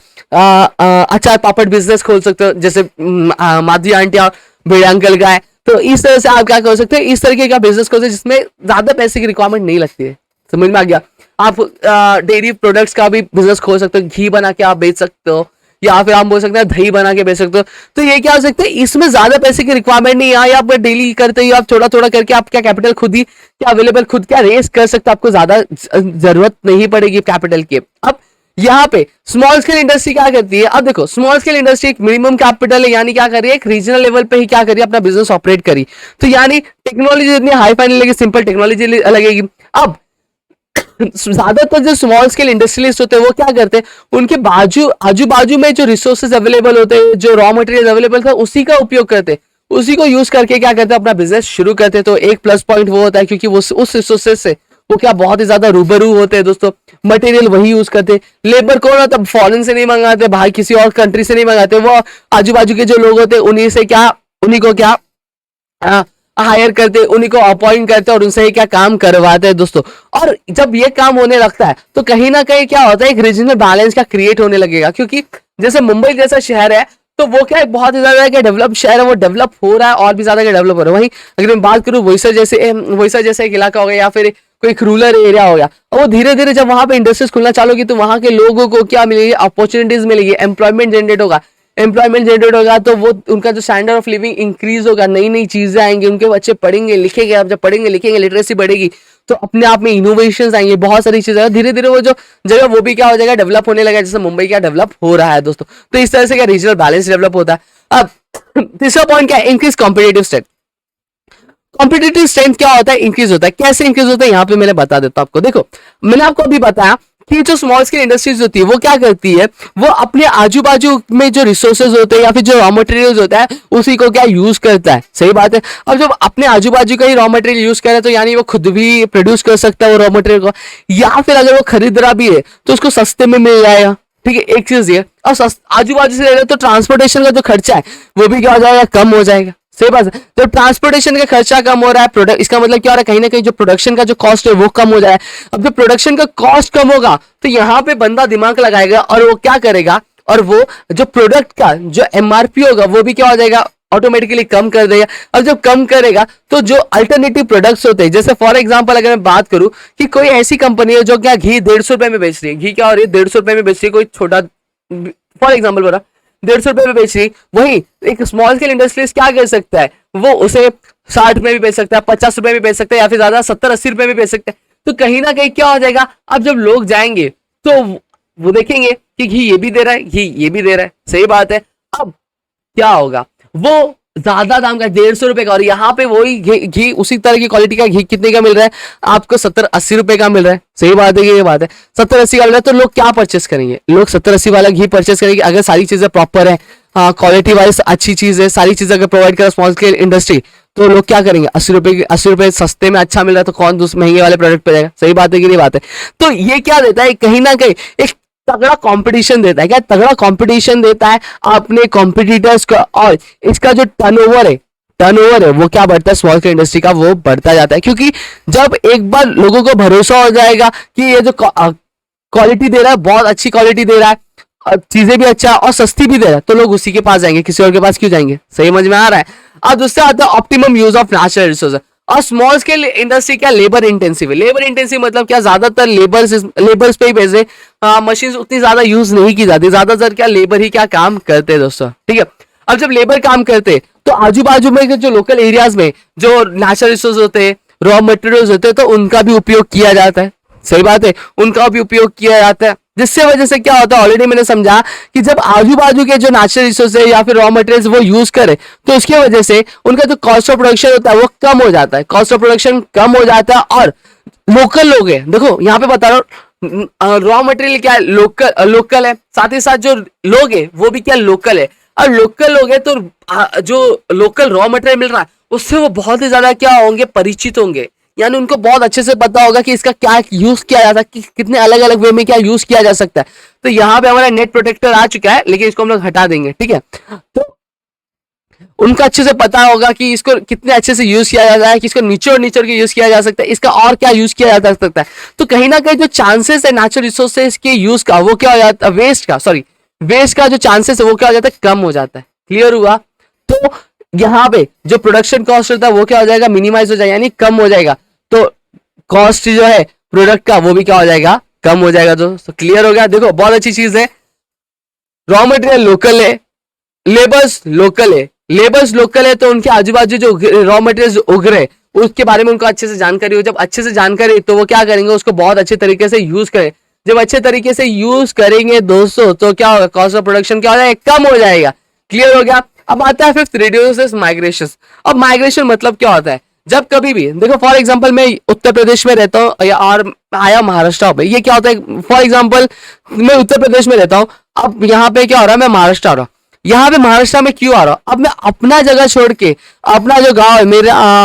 S1: अचार पापड़ बिजनेस खोल सकते हो, जैसे माधी आंटी और भेड़े अंकल का है। तो इस तरह से आप क्या कर सकते हो, इस तरीके का बिजनेस खोल सकते हो जिसमें ज्यादा पैसे की रिक्वायरमेंट नहीं लगती है। समझ में आ गया? आप डेयरी प्रोडक्ट्स का भी बिजनेस खोल सकते हो, घी बना के आप बेच सकते हो, या फिर आप बोल सकते हैं दही बना के बेच सकते हो। तो ये क्या हो सकता है, इसमें ज्यादा पैसे की रिक्वायरमेंट नहीं है, आप डेली करते हो, आप थोड़ा थोड़ा करके आप क्या कैपिटल खुद ही क्या अवेलेबल खुद क्या रेस कर सकते हो, आपको ज्यादा जरूरत नहीं पड़ेगी कैपिटल की। अब यहाँ पे स्मॉल स्केल इंडस्ट्री क्या करती है, अब देखो स्मॉल स्केल इंडस्ट्री एक मिनिमम कैपिटल है, यानी क्या कर रही है, एक रीजनल लेवल पे ही क्या करिए अपना बिजनेस ऑपरेट करी। तो यानी टेक्नोलॉजी इतनी हाई फाई नहीं लगेगी, सिंपल टेक्नोलॉजी लगेगी। अब ज्यादातर जो स्मॉल स्केल इंडस्ट्रियलिस्ट होते हैं वो क्या करते हैं, उनके आजू बाजू में जो रिसोर्सेज अवेलेबल होते हैं, जो रॉ मटेरियल अवेलेबल था उसी का उपयोग करते हैं, उसी को यूज करके क्या करते हैं अपना बिजनेस शुरू करते हैं। तो एक प्लस पॉइंट वो होता है क्योंकि वो उस रिसोर्सेज से वो क्या बहुत ही ज्यादा रूबरू होते हैं दोस्तों। मटेरियल वही यूज करते हैं, लेबर कौन होता है, फॉरेन से नहीं मंगाते, भाई किसी और कंट्री से नहीं मंगाते, वो आजू बाजू के जो लोग होते हैं उन्हीं से क्या, उन्हीं को क्या हायर करते, उन्हीं को अपॉइंट करते और उनसे ही क्या काम करवाते हैं दोस्तों। और जब ये काम होने लगता है तो कहीं ना कहीं क्या होता है, एक रीजनल बैलेंस का क्रिएट होने लगेगा। क्योंकि जैसे मुंबई जैसा शहर है तो वो क्या है, बहुत ही ज्यादा डेवलप शहर है, वो डेवलप हो रहा है और भी ज्यादा डेवलप हो रहा है। वहीं अगर मैं बात करूं वैसा जैसे एक इलाका हो गया या फिर कोई रूरल एरिया हो गया, और वो धीरे धीरे जब वहां पे इंडस्ट्रीज खुलना चालू होगी तो वहां के लोगों को क्या मिलेगी, अपॉर्चुनिटीज मिलेगी, एम्प्लॉयमेंट जनरेट होगा। एम्प्लॉयमेंट जनरेट होगा तो वो उनका जो स्टैंडर्ड ऑफ लिविंग इंक्रीज होगा, नई नई चीजें आएंगी, उनके बच्चे पढ़ेंगे लिखेंगे। अब जब पढ़ेंगे लिखेंगे, लिटरेसी बढ़ेगी तो अपने आप में इनोवेशंस आएंगे, बहुत सारी चीजें धीरे धीरे वो जो जगह वो भी क्या हो जाएगा, डेवलप होने लगा, जैसे मुंबई क्या डेवलप हो रहा है दोस्तों। तो इस तरह से क्या रीजनल बैलेंस डेवलप होता है। अब तीसरा पॉइंट क्या है, increase competitive strength. Competitive strength क्या होता है, इंक्रीज होता है। कैसे इंक्रीज होता है यहाँ पे मैंने बता देता हूं आपको। देखो मैंने आपको अभी बताया कि जो स्मॉल स्केल इंडस्ट्रीज होती है वो क्या करती है, वो अपने आजू बाजू में जो रिसोर्सेज होते हैं या फिर जो रॉ मटेरियल्स होता है उसी को क्या यूज करता है। सही बात है। अब जब अपने आजू बाजू का ही रॉ मटेरियल यूज करे तो यानी वो खुद भी प्रोड्यूस कर सकता है वो रॉ मटेरियल को, या फिर अगर वो खरीद रहा भी है तो उसको सस्ते में मिल जाएगा। ठीक है, एक चीज ये। और आजू बाजू से ले रहे तो ट्रांसपोर्टेशन का जो खर्चा है वो भी क्या हो जाएगा, कम हो जाएगा। सही बात है। जब ट्रांसपोर्टेशन का खर्चा कम हो रहा है, प्रोडक्ट, इसका मतलब क्या हो रहा है, कहीं ना कहीं जो प्रोडक्शन का जो कॉस्ट है वो कम हो जाए। अब जब प्रोडक्शन का कॉस्ट कम होगा तो यहाँ पे बंदा दिमाग लगाएगा और वो क्या करेगा, और वो जो प्रोडक्ट का जो एमआरपी होगा वो भी क्या हो जाएगा, ऑटोमेटिकली कम कर देगा। अब जब कम करेगा तो जो अल्टरनेटिव प्रोडक्ट्स होते हैं, जैसे फॉर एग्जांपल अगर मैं बात करूं कि कोई ऐसी कंपनी है जो क्या घी 150 रुपए में बेच रही है, घी क्या हो रही है 150 रुपए में बेच रही है, कोई छोटा फॉर एग्जाम्पल बोला 150 रुपए में बेच रही, वही एक स्मॉल स्केल इंडस्ट्रीज क्या कर सकता है, वो उसे 60 रुपए में बेच सकता है, 50 रुपए में बेच सकता है, या फिर ज्यादा 70-80 रुपए में बेच सकता है। तो कहीं ना कहीं क्या हो जाएगा, अब जब लोग जाएंगे तो वो देखेंगे कि घी ये भी दे रहा है, घी ये भी दे रहा है। सही बात है। अब क्या होगा, वो ज्यादा दाम का 150 रुपए का, और यहाँ पे वही घी उसी तरह की क्वालिटी का घी कितने का मिल रहा है आपको, 70-80 रुपए का मिल रहा है। सही बात है कि ये बात है, 70-80 का मिल रहा है तो लोग क्या परचेस करेंगे, लोग 70-80 वाला घी परचेस करेंगे अगर सारी चीजें प्रॉपर है, हाँ क्वालिटी वाइज अच्छी चीज है, सारी चीजें अगर प्रोवाइड करे स्मॉल स्केल इंडस्ट्री, तो लोग क्या करेंगे, 80 रुपए सस्ते में अच्छा मिल रहा है तो कौन दूसरे महंगे वाले प्रोडक्ट पे जाएगा। सही बात है कि नहीं बात है। तो ये क्या देता है, कहीं ना कहीं एक तगड़ा कंपटीशन देता है। क्या तगड़ा कंपटीशन देता है अपने कॉम्पिटिटर्स का, और इसका जो टर्नओवर है वो क्या बढ़ता है, स्मॉल स्केल इंडस्ट्री का वो बढ़ता जाता है। क्योंकि जब एक बार लोगों को भरोसा हो जाएगा कि ये जो क्वालिटी दे रहा है बहुत अच्छी क्वालिटी दे रहा है, चीजें भी अच्छा और सस्ती भी दे रहा है, तो लोग उसी के पास जाएंगे, किसी और के पास क्यों जाएंगे। सही समझ में आ रहा है। अब दूसरा आता है optimum use of natural resources. और स्मॉल स्केल इंडस्ट्री क्या लेबर इंटेंसिव है। लेबर इंटेंसिव मतलब क्या, ज्यादातर लेबर्स पे ही पैसे, मशीन उतनी ज्यादा यूज नहीं की जाती, ज्यादातर क्या लेबर ही क्या काम करते हैं दोस्तों। ठीक है। अब जब लेबर काम करते तो आजू बाजू में जो लोकल एरियाज में जो नेचुरल रिसोर्स होते हैं, रॉ मटेरियल्स होते हैं, तो उनका भी उपयोग किया जाता है। सही बात है, उनका भी उपयोग किया जाता है, जिससे वजह से क्या होता है, ऑलरेडी मैंने समझा कि जब आजू बाजू के जो नेचुरल रिसोर्स है या फिर रॉ मटेरियल्स वो यूज करे तो उसकी वजह से उनका जो कॉस्ट ऑफ प्रोडक्शन होता है वो कम हो जाता है, कॉस्ट ऑफ प्रोडक्शन कम हो जाता है। और लोकल लोग है, देखो यहाँ पे बता रहा हूँ, रॉ मटेरियल क्या है, लोकल है, साथ ही साथ जो लोग है वो भी क्या लोकल है। और लोकल लोग है तो जो लोकल रॉ मटेरियल मिल रहा है उससे वो बहुत ही ज्यादा क्या होंगे, परिचित होंगे, यानी उनको बहुत अच्छे से पता होगा कि इसका क्या यूज किया जाता है, कि कितने अलग अलग वे में क्या यूज किया जा सकता है। तो यहाँ पे हमारा नेट प्रोटेक्टर आ चुका है, लेकिन इसको हम लोग हटा देंगे। ठीक है। तो उनको अच्छे से पता होगा कि इसको कितने अच्छे से यूज किया जाता है, कि इसको निचोड़ निचोड़ के यूज किया जा सकता है, इसका और क्या यूज किया जा सकता है। तो कहीं ना कहीं जो चांसेस है नेचुरल रिसोर्सेज के यूज का वो क्या हो जाता है, वेस्ट का जो चांसेस है वो क्या हो जाता है, कम हो जाता है। क्लियर हुआ। तो यहाँ पे जो प्रोडक्शन कॉस्ट होता है वो क्या हो जाएगा, मिनिमाइज हो जाएगा, यानी कम हो जाएगा। तो कॉस्ट जो है प्रोडक्ट का वो भी क्या हो जाएगा, कम हो जाएगा। तो क्लियर हो गया। देखो बहुत अच्छी चीज है, रॉ मटेरियल लोकल है, लेबर्स लोकल है, तो उनके आजू बाजू जो रॉ मटेरियल उग रहे उसके बारे में उनको अच्छे से जानकारी हो। जब अच्छे से जानकारी तो वो क्या करेंगे, उसको बहुत अच्छे तरीके से यूज करें। जब अच्छे तरीके से यूज करेंगे दोस्तों तो क्या होगा, कॉस्ट ऑफ प्रोडक्शन क्या हो जाएगा, कम हो जाएगा। क्लियर हो गया। अब आता है फिफ्थ, रिड्यूसेस माइग्रेशन। अब माइग्रेशन मतलब क्या होता है, जब कभी भी देखो फॉर एग्जांपल मैं उत्तर प्रदेश में रहता हूँ और आया महाराष्ट्र में, ये क्या होता है, फॉर एग्जांपल मैं उत्तर प्रदेश में रहता हूँ, अब यहाँ पे क्या हो रहा है, मैं महाराष्ट्र आ रहा हूँ, यहाँ पे महाराष्ट्र में क्यों आ रहा हूँ? अब मैं अपना जगह छोड़ के, अपना जो गांव है,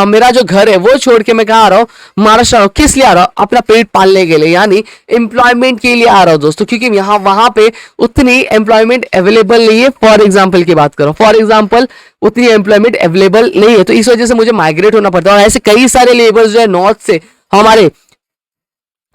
S1: मेरा जो घर है वो छोड़ के मैं कहाँ आ रहा हूँ? महाराष्ट्र आ रहा हूँ। किस लिए आ रहा हूँ? अपना पेट पालने के लिए, यानी एम्प्लॉयमेंट के लिए आ रहा हूँ दोस्तों, क्योंकि यहाँ वहां पे उतनी एम्प्लॉयमेंट अवेलेबल नहीं है। फॉर एग्जाम्पल की बात करो, फॉर एग्जाम्पल उतनी एम्प्लॉयमेंट अवेलेबल नहीं है, तो इस वजह से मुझे माइग्रेट होना पड़ता है। और ऐसे कई सारे लेबर्स जो है नॉर्थ से हमारे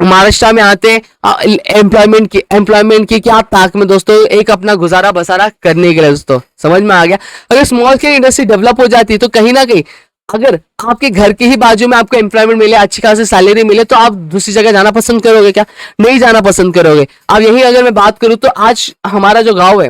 S1: महाराष्ट्र में आते हैं एम्प्लॉयमेंट की क्या ताक में दोस्तों, एक अपना गुजारा बसारा करने के लिए। दोस्तों समझ में आ गया? अगर स्मॉल स्केल इंडस्ट्री डेवलप हो जाती है तो कहीं ना कहीं अगर आपके घर के ही बाजू में आपको एम्प्लॉयमेंट मिले, अच्छी खासी सैलरी मिले, तो आप दूसरी जगह जाना पसंद करोगे क्या? नहीं जाना पसंद करोगे। अब यही अगर मैं बात करूं तो आज हमारा जो गांव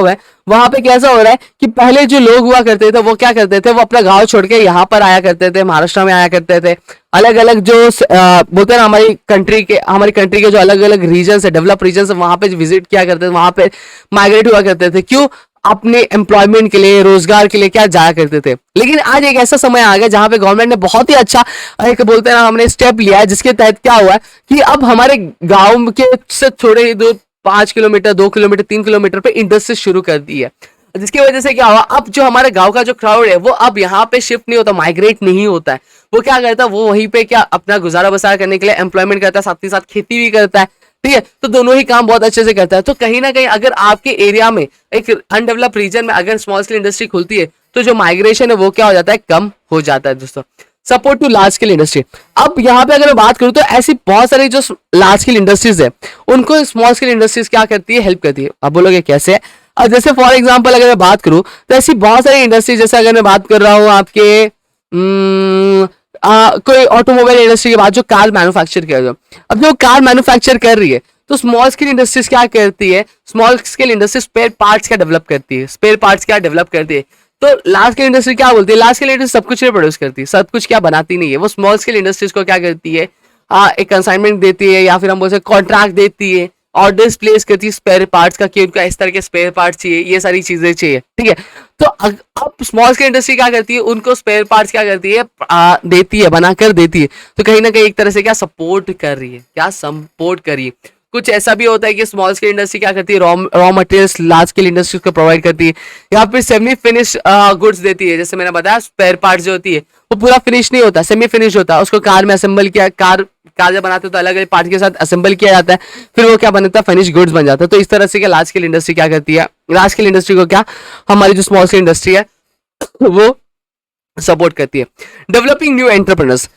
S1: है वहां पे कैसा हो रहा है कि पहले जो लोग हुआ करते थे वो क्या करते थे, वो अपना गांव छोड़ के यहाँ पर आया करते थे, महाराष्ट्र में आया करते थे। अलग अलग जो बोलते हैं ना, हमारी कंट्री के जो अलग अलग रीजन है, डेवलप रीजन है, वहां पे विजिट किया करते थे, वहां पे माइग्रेट हुआ करते थे। क्यों? अपने एम्प्लॉयमेंट के लिए, रोजगार के लिए क्या जाया करते थे। लेकिन आज एक ऐसा समय आ गया जहां पे गवर्नमेंट ने बहुत ही अच्छा एक बोलते हैं ना, हमने स्टेप लिया है, जिसके तहत क्या हुआ है कि अब हमारे गांव के से थोड़े ही दूर 5 किलोमीटर, 2 किलोमीटर, 3 किलोमीटर पे इंडस्ट्री शुरू कर दी है। जिसकी वजह से क्या हुआ, अब जो हमारे गांव का जो क्राउड है वो अब यहाँ पे शिफ्ट नहीं होता, माइग्रेट नहीं होता है। वो क्या करता है, वो वहीं पे क्या अपना गुजारा बसारा करने के लिए एम्प्लॉयमेंट करता है, साथ ही साथ खेती भी करता है। ठीक है, तो दोनों ही काम बहुत अच्छे से करता है। तो कहीं ना कहीं अगर आपके एरिया में, एक अनडेवलप रीजन में अगर स्मॉल स्केल इंडस्ट्री खुलती है तो जो माइग्रेशन है वो क्या हो जाता है, कम हो जाता है दोस्तों। Support to large scale industry. अब यहाँ पे अगर मैं बात करूं तो ऐसी बहुत सारी जो लार्ज स्केल इंडस्ट्रीज है उनको स्मॉल स्केल इंडस्ट्रीज क्या करती है, हेल्प करती है। अब बोलोगे कैसे? अब जैसे फॉर एग्जांपल अगर मैं बात करूं तो ऐसी बहुत सारी इंडस्ट्री, जैसे अगर मैं बात कर रहा हूं आपके कोई ऑटोमोबाइल इंडस्ट्री के बाद जो कार मैन्युफैक्चर कर रही है, अब जो कार मैन्युफैक्चर कर रही है तो स्मॉल स्केल इंडस्ट्रीज क्या करती है, small scale industry spare parts क्या डेवलप करती है, स्पेयर पार्ट्स क्या डेवलप करती है। तो लार्ज स्केल इंडस्ट्री क्या बोलती है, लार्ज स्केल इंडस्ट्री सब कुछ नहीं प्रोड्यूस करती, सब कुछ क्या बनाती नहीं है। वो स्मॉल स्केल इंडस्ट्रीज को क्या करती है, एक कंसाइनमेंट देती है, या फिर हम बोल सकते कॉन्ट्रैक्ट देती है, ऑर्डर्स प्लेस करती है स्पेयर पार्ट्स का, कि उनको इस तरह के स्पेयर पार्ट्स चाहिए, ये सारी चीजें चाहिए। ठीक है, तो अब स्मॉल स्केल इंडस्ट्री क्या करती है, उनको स्पेयर पार्ट्स क्या करती है, देती है, बनाकर देती है। तो कहीं ना कहीं एक तरह से क्या सपोर्ट कर रही है, क्या सपोर्ट कर रही है। कुछ ऐसा भी होता है कि स्मॉल स्केल इंडस्ट्री क्या करती है, raw materials large scale industries को प्रोवाइड करती है, या फिर सेमी फिनिश गुड्स देती है। जैसे मैंने बताया स्पेयर पार्ट्स जो होती है वो पूरा फिनिश नहीं होता, सेमी फिनिश होता है। उसको कार में असेंबल किया, कार जब बनाते हो तो अलग अलग पार्ट के साथ असेंबल किया जाता है, फिर वो क्या बनता है, फिनिश गुड्स बन जाता है। तो इस तरह से क्या लार्ज स्केल इंडस्ट्री क्या करती है, लार्ज स्केल इंडस्ट्री को क्या हमारी जो स्मॉल स्केल इंडस्ट्री है वो सपोर्ट करती है। डेवलपिंग न्यू एंटरप्रेन्योर्स,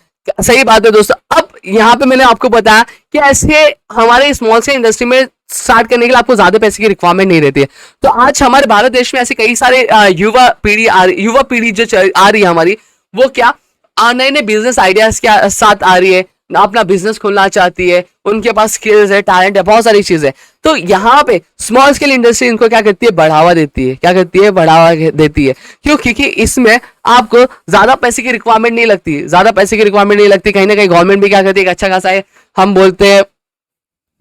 S1: सही बात है दोस्तों। अब यहाँ पे मैंने आपको बताया कि ऐसे हमारे स्मॉल स्केल इंडस्ट्री में स्टार्ट करने के लिए आपको ज्यादा पैसे की रिक्वायरमेंट नहीं रहती है। तो आज हमारे भारत देश में ऐसे कई सारे युवा पीढ़ी जो आ रही है हमारी, वो क्या नए नए बिजनेस आइडियाज के साथ आ रही है, अपना बिजनेस खोलना चाहती है, उनके पास स्किल्स है, टैलेंट है, बहुत सारी चीजें। तो यहाँ पे स्मॉल स्केल इंडस्ट्री इनको क्या करती है, बढ़ावा देती है। क्या करती है, बढ़ावा देती है। क्यों? क्योंकि इसमें आपको ज्यादा पैसे की रिक्वायरमेंट नहीं लगती, ज्यादा पैसे की रिक्वायरमेंट नहीं लगती। कहीं ना कहीं गवर्नमेंट भी क्या करती है, अच्छा खासा है, हम बोलते हैं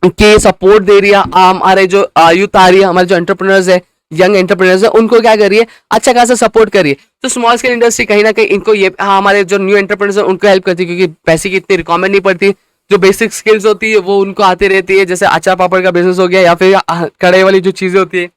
S1: कि सपोर्ट दे रही है। हमारे जो यूथ आ रही है, हमारे जो एंटरप्रेन्योर्स है, यंग एंटरप्रेन्योर्स है, उनको क्या कर रही है, अच्छा खासा सपोर्ट कर रही है। तो स्मॉल स्केल इंडस्ट्री कहीं ना कहीं इनको ये हमारे जो न्यू एंटरप्रेन्योर्स है उनको हेल्प करती है, क्योंकि पैसे की इतनी रिक्वायरमेंट नहीं पड़ती। जो बेसिक स्किल्स होती है वो उनको आती रहती है, जैसे अचार पापड़ का बिजनेस हो गया, या फिर कढ़ाई वाली जो चीजें होती है,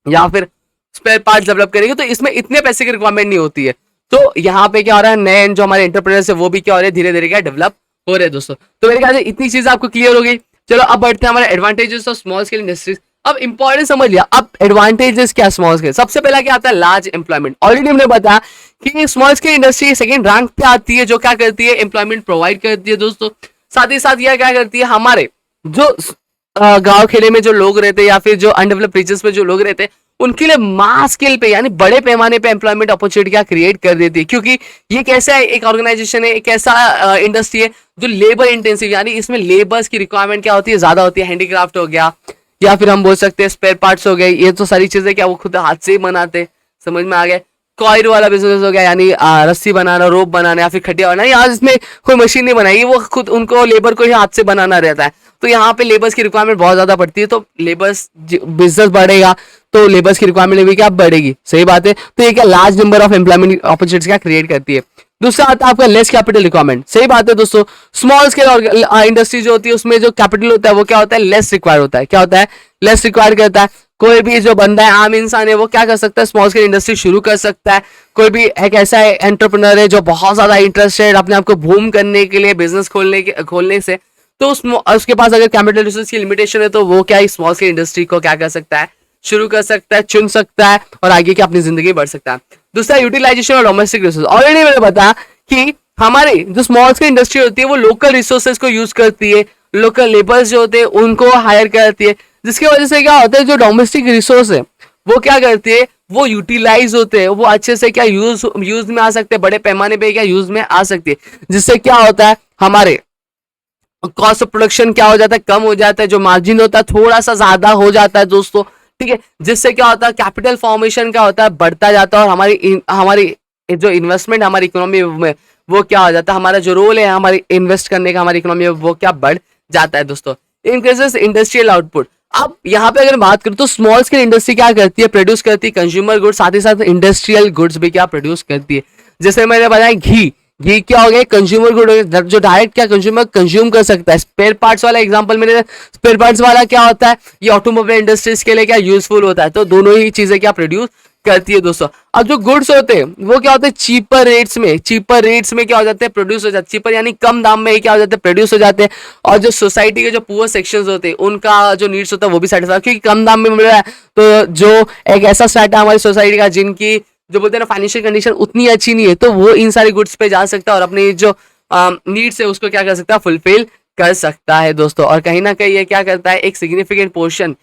S1: या फिर स्पेयर पार्ट्स डेवलप करेंगे, तो इसमें इतने पैसे की रिक्वायरमेंट नहीं होती है। तो यहाँ पे क्या हो रहा है, नए जो हमारे एंटरप्रेन्योर्स है वो भी क्या हो रहे हैं, धीरे धीरे क्या डेवलप हो रहे हैं दोस्तों। तो मेरे ख्याल से इतनी चीजें आपको क्लियर हो गई। चलो अब बढ़ते हैं हमारे advantages of small scale industries. अब इंपॉर्टेंट समझ लिया, अब एडवांटेजेस क्या स्मॉल स्केल। सबसे पहला क्या आता है, लार्ज एम्प्लॉयमेंट। ऑलरेडी हमने बताया कि small scale industry second rank पे आती है, जो क्या करती है, एम्प्लॉयमेंट प्रोवाइड करती है दोस्तों। साथ ही साथ यह क्या करती है, हमारे जो गांव खेड़े में जो लोग रहते हैं, या फिर जो अनडेवलप्ड रीजन्स में जो लोग रहते हैं, उनके लिए मास स्केल पे यानी बड़े पैमाने पे एम्प्लॉयमेंट अपॉर्चुनिटी क्रिएट कर देती है। क्योंकि ये कैसा है, एक ऑर्गेनाइजेशन है, एक ऐसा इंडस्ट्री है जो लेबर इंटेंसिव, यानी इसमें लेबर्स की रिक्वायरमेंट क्या होती है, ज्यादा होती है। हैंडीक्राफ्ट हो गया, या फिर हम बोल सकते हैं स्पेयर पार्ट्स हो गए, ये तो सारी चीजें क्या वो खुद हाथ से ही बनाते। समझ में आ गया। कॉयर वाला बिजनेस हो गया, यानी रस्सी बनाना, रोप बनाना, या फिर खटिया बनाना, यहाँ इसमें कोई मशीन नहीं बनाई, वो खुद उनको लेबर को ही हाथ से बनाना रहता है। तो यहाँ पे लेबर्स की रिक्वायरमेंट बहुत ज्यादा पड़ती है। तो लेबर्स बिजनेस बढ़ेगा तो लेबर्स की रिक्वायरमेंट भी क्या बढ़ेगी, सही बात है। तो ये क्या large number of employment opportunities क्या क्रिएट करती है। दूसरा आता है आपका लेस कैपिटल रिक्वायरमेंट। सही बात है दोस्तों, स्मॉल स्केल इंडस्ट्री जो होती है उसमें जो कैपिटल होता है वो क्या होता है, लेस रिक्वायर होता है। क्या होता है, लेस रिक्वायर करता है। कोई भी जो बंदा है, आम इंसान है, वो क्या कर सकता है, स्मॉल स्केल इंडस्ट्री शुरू कर सकता है। कोई भी एक ऐसा एंटरप्रेन्योर है जो बहुत ज्यादा इंटरेस्टेड अपने आप को बूम करने के लिए, बिजनेस खोलने से, तो उसके पास अगर कैपिटल रिसोर्स की लिमिटेशन है तो वो क्या स्मॉल स्केल इंडस्ट्री को क्या कर सकता है, शुरू कर सकता है, चुन सकता है और आगे की अपनी जिंदगी बढ़ सकता है। दूसरा, यूटिलाइजेशन और डोमेस्टिक रिसोर्स। ऑलरेडी मैंने बताया कि हमारी जो स्मॉल स्केल इंडस्ट्री होती है वो लोकल रिसोर्सेज को यूज करती है, लोकल लेबर्स जो होते हैं उनको हायर करती है, जिसकी वजह से क्या होता है, जो डोमेस्टिक रिसोर्स है वो क्या करती है, वो यूटिलाइज होते हैं, वो अच्छे से क्या यूज में आ सकते हैं, बड़े पैमाने पे क्या यूज में आ सकती है, जिससे क्या होता है, हमारे कॉस्ट ऑफ प्रोडक्शन क्या हो जाता है, कम हो जाता है, जो मार्जिन होता है थोड़ा सा ज्यादा हो जाता है दोस्तों, ठीक है। जिससे क्या होता है, कैपिटल फॉर्मेशन क्या होता है, बढ़ता जाता है और हमारी जो इन्वेस्टमेंट हमारी इकोनॉमी में वो क्या हो जाता है, हमारा जो रोल है हमारी इन्वेस्ट करने का हमारी इकोनॉमी में वो क्या बढ़ जाता है दोस्तों। Increases industrial output. अब यहाँ पे अगर बात करें तो स्मॉल स्केल इंडस्ट्री क्या करती है, प्रोड्यूस करती है कंज्यूमर गुड्स, साथ ही साथ इंडस्ट्रियल गुड्स भी क्या प्रोड्यूस करती है। जैसे मैंने बताया घी, घी क्या हो गया, कंज्यूमर गुड हो गया, जो डायरेक्ट क्या कंज्यूमर कंज्यूम कर सकता है। स्पेयर पार्ट्स वाला एग्जांपल मैंने, स्पेयर पार्ट्स वाला क्या होता है, ये ऑटोमोबाइल इंडस्ट्रीज के लिए क्या यूजफुल होता है, तो दोनों ही चीजें क्या प्रोड्यूस करती है दोस्तों। अब जो गुड्स होते हैं वो क्या होते हैं, चीपर रेट्स में क्या हो जाते हैं, प्रोड्यूस हो जाते हैं, चीपर यानी कम दाम में क्या हो जाते हैं, प्रोड्यूस हो जाते हैं। और जो सोसाइटी के जो पुअर सेक्शंस होते हैं उनका जो नीड्स होता है वो भी सेटिस्फाई, क्योंकि कम दाम में मिल रहा है, तो जो एक ऐसा सेट है हमारी सोसाइटी का जिनकी जो बोलते हैं ना फाइनेंशियल कंडीशन उतनी अच्छी नहीं है, तो वो इन सारी गुड्स पे जा सकता है और अपनी जो नीड्स है उसको क्या कर सकता है, फुलफिल कर सकता है दोस्तों। और कहीं ना कहीं ये क्या करता है, एक सिग्निफिकेंट पोर्शन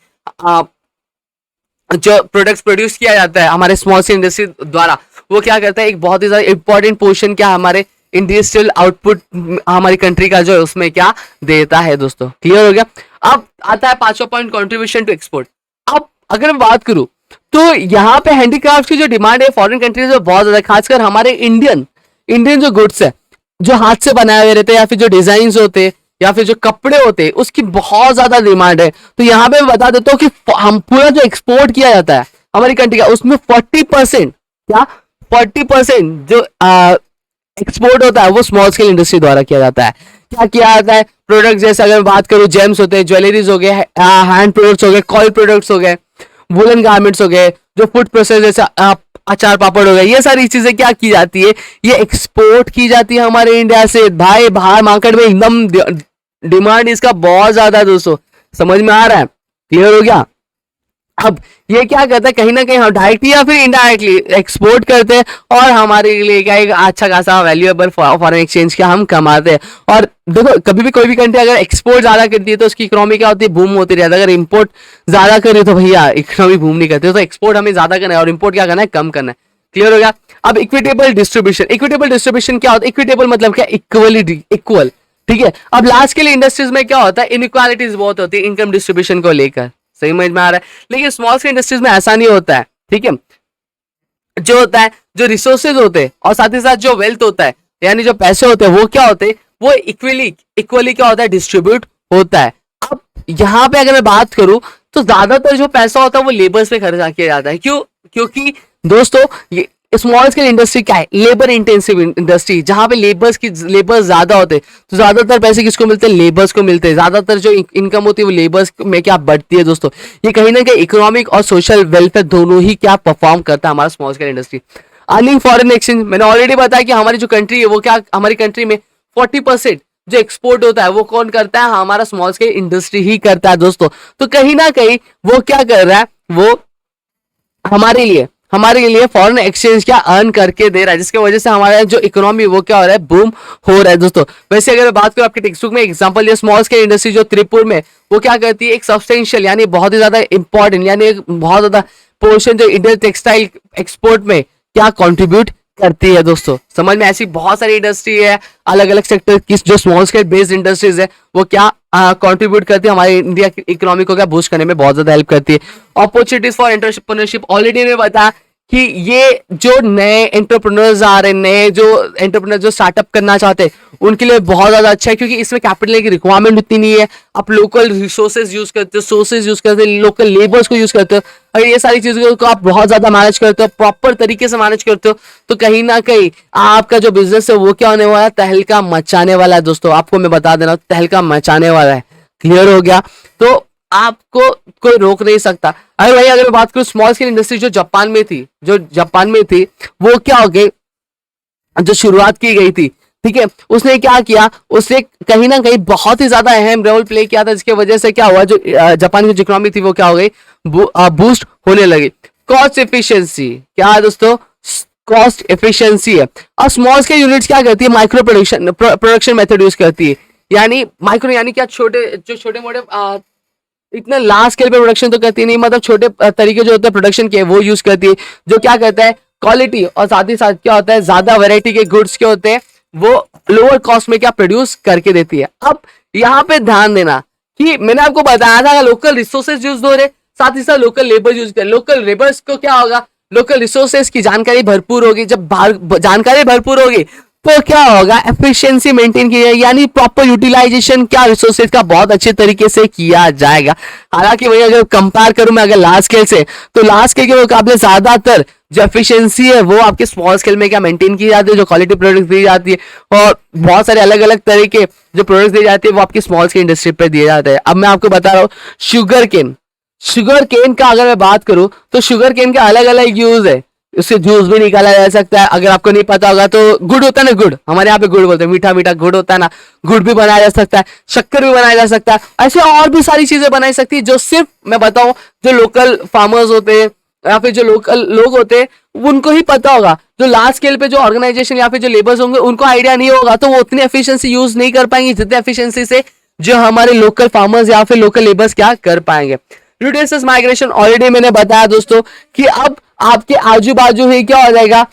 S1: जो प्रोडक्ट्स प्रोड्यूस किया जाता है हमारे स्मॉल स्केल इंडस्ट्री द्वारा, वो क्या करता है, एक बहुत ही ज्यादा इंपॉर्टेंट पोर्शन क्या हमारे इंडस्ट्रियल आउटपुट हमारी कंट्री का जो है उसमें क्या देता है दोस्तों। क्लियर हो गया। अब आता है पांचवा पॉइंट, कंट्रीब्यूशन टू एक्सपोर्ट। अब अगर मैं बात करूं तो यहाँ पे हैंडीक्राफ्ट की जो डिमांड है फॉरेन कंट्रीज में बहुत ज्यादा, खासकर हमारे इंडियन जो गुड्स है, जो हाथ से बनाए हुए रहते हैं या फिर जो डिजाइन होते हैं या फिर जो कपड़े होते हैं, उसकी बहुत ज्यादा डिमांड है। तो यहाँ पे मैं बता देता हूँ कि हम पूरा जो एक्सपोर्ट किया जाता है हमारी कंट्री का, उसमें 40% क्या 40% जो एक्सपोर्ट होता है वो स्मॉल स्केल इंडस्ट्री द्वारा किया जाता है। क्या किया जाता है, प्रोडक्ट जैसे अगर बात करूं, जेम्स होते हैं, ज्वेलरीज हो गए, हैंड प्रोडक्ट्स हो गए, कॉल प्रोडक्ट्स हो गए, वुलन गारमेंट्स हो गए, जो फूड प्रोसेस जैसे अचार पापड़ हो गए, ये सारी चीजें क्या की जाती है, ये एक्सपोर्ट की जाती है हमारे इंडिया से। भाई बाहर मार्केट में एकदम डिमांड इसका बहुत ज्यादा है दोस्तों, समझ में आ रहा है, क्लियर हो गया। अब ये क्या करता है, कहीं ना कहीं हम डायरेक्टली या फिर इनडायरेक्टली एक्सपोर्ट करते हैं और हमारे लिए क्या एक अच्छा खासा वैल्यूएबल फॉरेन एक्सचेंज क्या हम कमाते हैं। और देखो कभी भी कोई भी कंट्री अगर एक्सपोर्ट ज्यादा करती है तो उसकी इकोनॉमी क्या होती है, बूम होती रहती है। अगर इंपोर्ट ज्यादा करे तो भैया इकोनॉमी बूम नहीं करती, तो एक्सपोर्ट हमें ज्यादा करना है और इंपोर्ट क्या करना है, कम करना है। क्लियर हो गया। अब इक्विटेबल डिस्ट्रीब्यूशन क्या होता है, इक्विटेबल मतलब क्या, इक्वल, ठीक है। अब लार्ज स्केल इंडस्ट्रीज में क्या होता है, इनइक्वालिटीज बहुत होती है इनकम डिस्ट्रीब्यूशन को लेकर, सही समझ में आ रहा है। लेकिन स्मॉल स्केल इंडस्ट्रीज में ऐसा नहीं होता है, ठीक है। जो होता है, जो रिसोर्सेज होते हैं और साथ ही साथ जो वेल्थ होता है, यानी जो पैसे होते हैं वो क्या होते हैं, वो इक्वली क्या होता है, डिस्ट्रीब्यूट होता है। अब यहाँ पे अगर मैं बात करूं तो ज्यादातर जो पैसा होता है वो लेबर्स पे खर्चा किया जाता है। क्यों? क्योंकि दोस्तों ये स्मॉल स्केल इंडस्ट्री क्या है, लेबर इंटेंसिव इंडस्ट्री, जहां पे लेबर्स ज्यादा होते हैं, तो ज्यादातर पैसे किसको मिलते हैं, लेबर्स को मिलते हैं। ज्यादातर जो इनकम होती है वो लेबर्स में क्या बढ़ती है दोस्तों। ये कहीं ना कहीं इकोनॉमिक और सोशल वेलफेयर दोनों ही क्या परफॉर्म करता है हमारा small scale industry. Earning foreign exchange, मैंने ऑलरेडी बताया कि हमारी जो कंट्री है वो क्या, हमारी कंट्री में 40% जो एक्सपोर्ट होता है वो कौन करता है, हमारा स्मॉल स्केल इंडस्ट्री ही करता है दोस्तों। तो कहीं ना कहीं वो क्या कर रहा है, वो हमारे लिए फॉरेन एक्सचेंज क्या अर्न करके दे रहा है, जिसकी वजह से हमारा जो इकोनॉमी वो क्या हो रहा है, बूम हो रहा है दोस्तों। वैसे अगर बात करूं आपके टेक्स्ट बुक में एग्जांपल, ये स्मॉल स्केल इंडस्ट्री जो त्रिपुर में वो क्या करती है, एक सब्सटेंशियल यानी बहुत ही ज्यादा इंपॉर्टेंट यानी एक बहुत ज्यादा पोर्शन जो इंडियन टेक्सटाइल एक्सपोर्ट में क्या कंट्रीब्यूट करती है दोस्तों। समझ में, ऐसी बहुत सारी इंडस्ट्री है, अलग अलग सेक्टर की जो स्मॉल स्केल बेस्ड इंडस्ट्रीज है वो क्या कंट्रीब्यूट करती है हमारे इंडिया की इकोनॉमी को क्या बूस्ट करने में बहुत ज्यादा हेल्प करती है। अपॉर्चुनिटीज फॉर एंटरप्रेन्योरशिप, ऑलरेडी ने बताया कि ये जो नए एंटरप्रेन्योर्स आ रहे हैं, नए जो एंटरप्रेन्योर जो स्टार्टअप करना चाहते हैं उनके लिए बहुत ज्यादा अच्छा है, क्योंकि इसमें कैपिटल की रिक्वायरमेंट उतनी नहीं है। आप लोकल रिसोर्सेज यूज करते हो, सोर्सेज यूज करते हो, लोकल लेबर्स को यूज करते हो, अगर ये सारी चीजों को आप बहुत ज्यादा मैनेज करते हो, प्रॉपर तरीके से मैनेज करते हो, तो कहीं ना कहीं आपका जो बिजनेस है वो क्या होने वाला है, तहलका मचाने वाला है दोस्तों। आपको मैं बता देना, तहलका मचाने वाला है। क्लियर हो गया। तो आपको कोई रोक नहीं सकता। अरे भाई अगर मैं बात करूं स्मॉल स्केल इंडस्ट्री जो जापान में थी, वो क्या हो गई, जो शुरुआत की गई थी, ठीक है, उसने क्या किया, उसने कहीं ना कहीं बहुत ही ज्यादा अहम रोल प्ले किया था, जिसकी वजह से क्या हुआ, जो जापान की जो इकोनॉमी थी वो क्या हो गई, बूस्ट होने लगी। कॉस्ट एफिशिएंसी क्या है दोस्तों, कॉस्ट एफिशिएंसी है। और स्मॉल स्केल यूनिट्स क्या करती है, माइक्रो प्रोडक्शन मेथड यूज करती है। यानी माइक्रो यानी क्या, छोटे मोटे इतना लार्ज स्केल पे प्रोडक्शन तो करती नहीं, मतलब छोटे तरीके जो होते हैं प्रोडक्शन के वो यूज करती है, जो क्या करता है क्वालिटी, और साथ ही साथ क्या होता है ज्यादा वैरायटी के गुड्स के होते हैं वो लोअर कॉस्ट में क्या प्रोड्यूस करके देती है। अब यहाँ पे ध्यान देना कि मैंने आपको बताया था लोकल रिसोर्सेज यूज हो रहे, साथ ही साथ लोकल लेबर यूज कर, लोकल लेबर्स को क्या होगा, लोकल रिसोर्सेज की जानकारी भरपूर होगी। जब जानकारी भरपूर होगी तो क्या होगा, एफिशिएंसी मेंटेन की जाएगी, यानी प्रॉपर यूटिलाइजेशन क्या रिसोर्सेज का बहुत अच्छे तरीके से किया जाएगा। हालांकि वही अगर कंपेयर करूं मैं अगर लार्ज स्केल से, तो लार्ज स्केल के मुकाबले ज्यादातर जो एफिशिएंसी है वो आपके स्मॉल स्केल में क्या मेंटेन की जाती है, जो क्वालिटी प्रोडक्ट दी जाती है, और बहुत सारे अलग अलग तरह के जो प्रोडक्ट दी जाती है वो आपकी स्मॉल स्केल इंडस्ट्री पे दिए जाते हैं। अब मैं आपको बता रहा हूँ शुगर केन का अगर मैं बात करूं तो शुगर केन का अलग अलग यूज है, उससे जूस भी निकाला जा सकता है। अगर आपको नहीं पता होगा तो गुड़ होता है ना, गुड़ हमारे यहाँ पे गुड़ बोलते हैं, मीठा मीठा गुड़ होता है ना, गुड़ भी बनाया जा सकता है, शक्कर भी बनाया जा सकता है, ऐसे और भी सारी चीजें बनाई सकती है, जो सिर्फ मैं बताऊं जो लोकल फार्मर्स होते हैं या फिर जो लोकल लोग होते हैं उनको ही पता होगा। जो लार्ज स्केल पे जो ऑर्गेनाइजेशन या फिर जो लेबर्स होंगे उनको आइडिया नहीं होगा, तो वो उतनी एफिशिएंसी यूज नहीं कर पाएंगे जितने एफिशिएंसी से जो हमारे लोकल फार्मर्स या फिर लोकल लेबर्स क्या कर पाएंगे। यूटेंसिल्स माइग्रेशन ऑलरेडी मैंने बताया दोस्तों कि अब आपके आजू बाजू ही क्या हो जाएगा,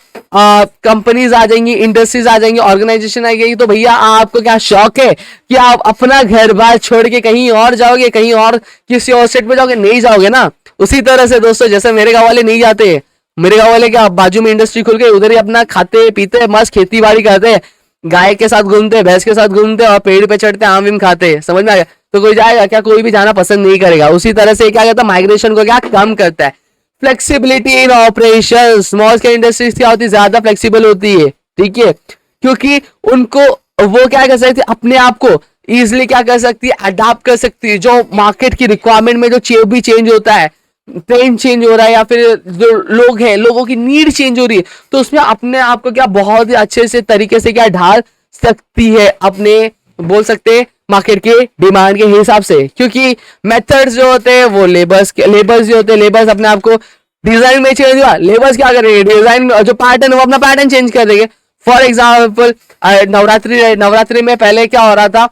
S1: कंपनीज आ जाएंगी, इंडस्ट्रीज आ जाएंगी, ऑर्गेनाइजेशन आ जाएगी, तो भैया आपको क्या शौक है कि आप अपना घर बार छोड़ के कहीं और जाओगे, कहीं और किसी और स्टेट में जाओगे, नहीं जाओगे ना। उसी तरह से दोस्तों जैसे मेरे गांव वाले नहीं जाते, मेरे गांव वाले क्या बाजू में इंडस्ट्री खुल गई, उधर ही अपना खाते पीते मस्त खेती बाड़ी करते, गाय के साथ घूमते, भैंस के साथ घूमते और पेड़ पे चढ़ते आम विम खाते, समझ में आ गया। तो कोई जाएगा क्या, कोई भी जाना पसंद नहीं करेगा। उसी तरह से क्या कहता है, माइग्रेशन को क्या कम करता है। फ्लेक्सिबिलिटी इन ऑपरेशन, स्मॉल स्केल इंडस्ट्रीज क्या होती है, ज्यादा फ्लेक्सिबल होती है, ठीक है, क्योंकि उनको वो क्या कर सकती है, अपने आप को इजिली क्या कर सकती है, अडाप्ट कर सकती है। जो मार्केट की रिक्वायरमेंट में जो भी चेंज होता है, ट्रेंड चेंज हो रहा है या फिर जो लोग हैं लोगों की नीड चेंज हो रही है, तो उसमें अपने आप को क्या बहुत ही अच्छे से तरीके से क्या ढाल सकती है, अपने बोल सकते हैं मार्केट के डिमांड के हिसाब से। क्योंकि मेथड्स जो होते हैं वो लेबर्स जो होते हैं, लेबर्स अपने आप को डिजाइन में चेंज हुआ, लेबर्स क्या करेंगे, डिजाइन जो पैटर्न वो अपना पैटर्न चेंज कर देंगे। फॉर एग्जाम्पल नवरात्रि में पहले क्या हो रहा था,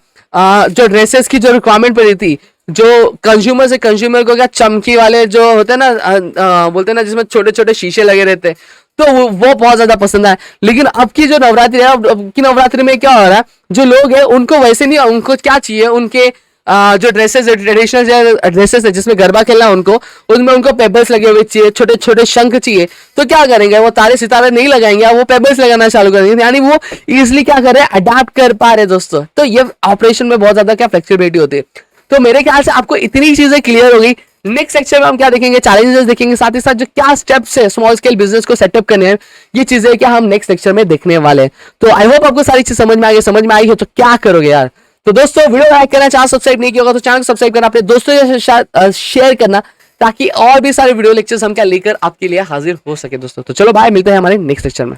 S1: जो ड्रेसेस की जो रिक्वायरमेंट पड़ी थी, जो कंज्यूमर से कंज्यूमर को क्या चमकी वाले जो होते हैं ना, बोलते हैं ना जिसमें छोटे छोटे शीशे लगे रहते हैं, तो वो बहुत ज्यादा पसंद आया। लेकिन अब की जो नवरात्रि है, अब की नवरात्रि में क्या हो रहा है, जो लोग हैं उनको वैसे नहीं, उनको क्या चाहिए, उनके जो ड्रेसेस है, ट्रेडिशनल ड्रेसेस है जिसमें गरबा खेलना है उनको, उसमें उनको पेबल्स लगे हुए चाहिए, छोटे छोटे शंख चाहिए। तो क्या करेंगे, वो तारे सितारे नहीं लगाएंगे, वो पेबल्स लगाना चालू करेंगे, यानी वो इजिली क्या कर रहे हैं, अडाप्ट कर पा रहे दोस्तों। तो ये ऑपरेशन में बहुत ज्यादा क्या फ्लेक्सिबिलिटी होती है। तो मेरे ख्याल से आपको इतनी चीजें क्लियर हो गई। नेक्स्ट सेक्शन में हम क्या देखेंगे, चैलेंजेस देखेंगे, साथ ही साथ जो क्या स्टेप्स है स्मॉल स्केल बिजनेस को सेटअप करने हैं, ये चीजें क्या हम नेक्स्ट सेक्शन में देखने वाले हैं। तो आई होप आपको सारी चीज समझ में आई है, तो क्या करोगे यार। तो दोस्तों वीडियो लाइक करना, चैनल सब्सक्राइब नहीं किया होगा तो चैनल सब्सक्राइब करना, अपने दोस्तों के साथ शेयर करना, ताकि और भी सारे वीडियो लेक्चर्स हम क्या लेकर आपके लिए हाजिर हो सके दोस्तों। तो चलो बाय, मिलते हैं हमारे नेक्स्ट लेक्चर में।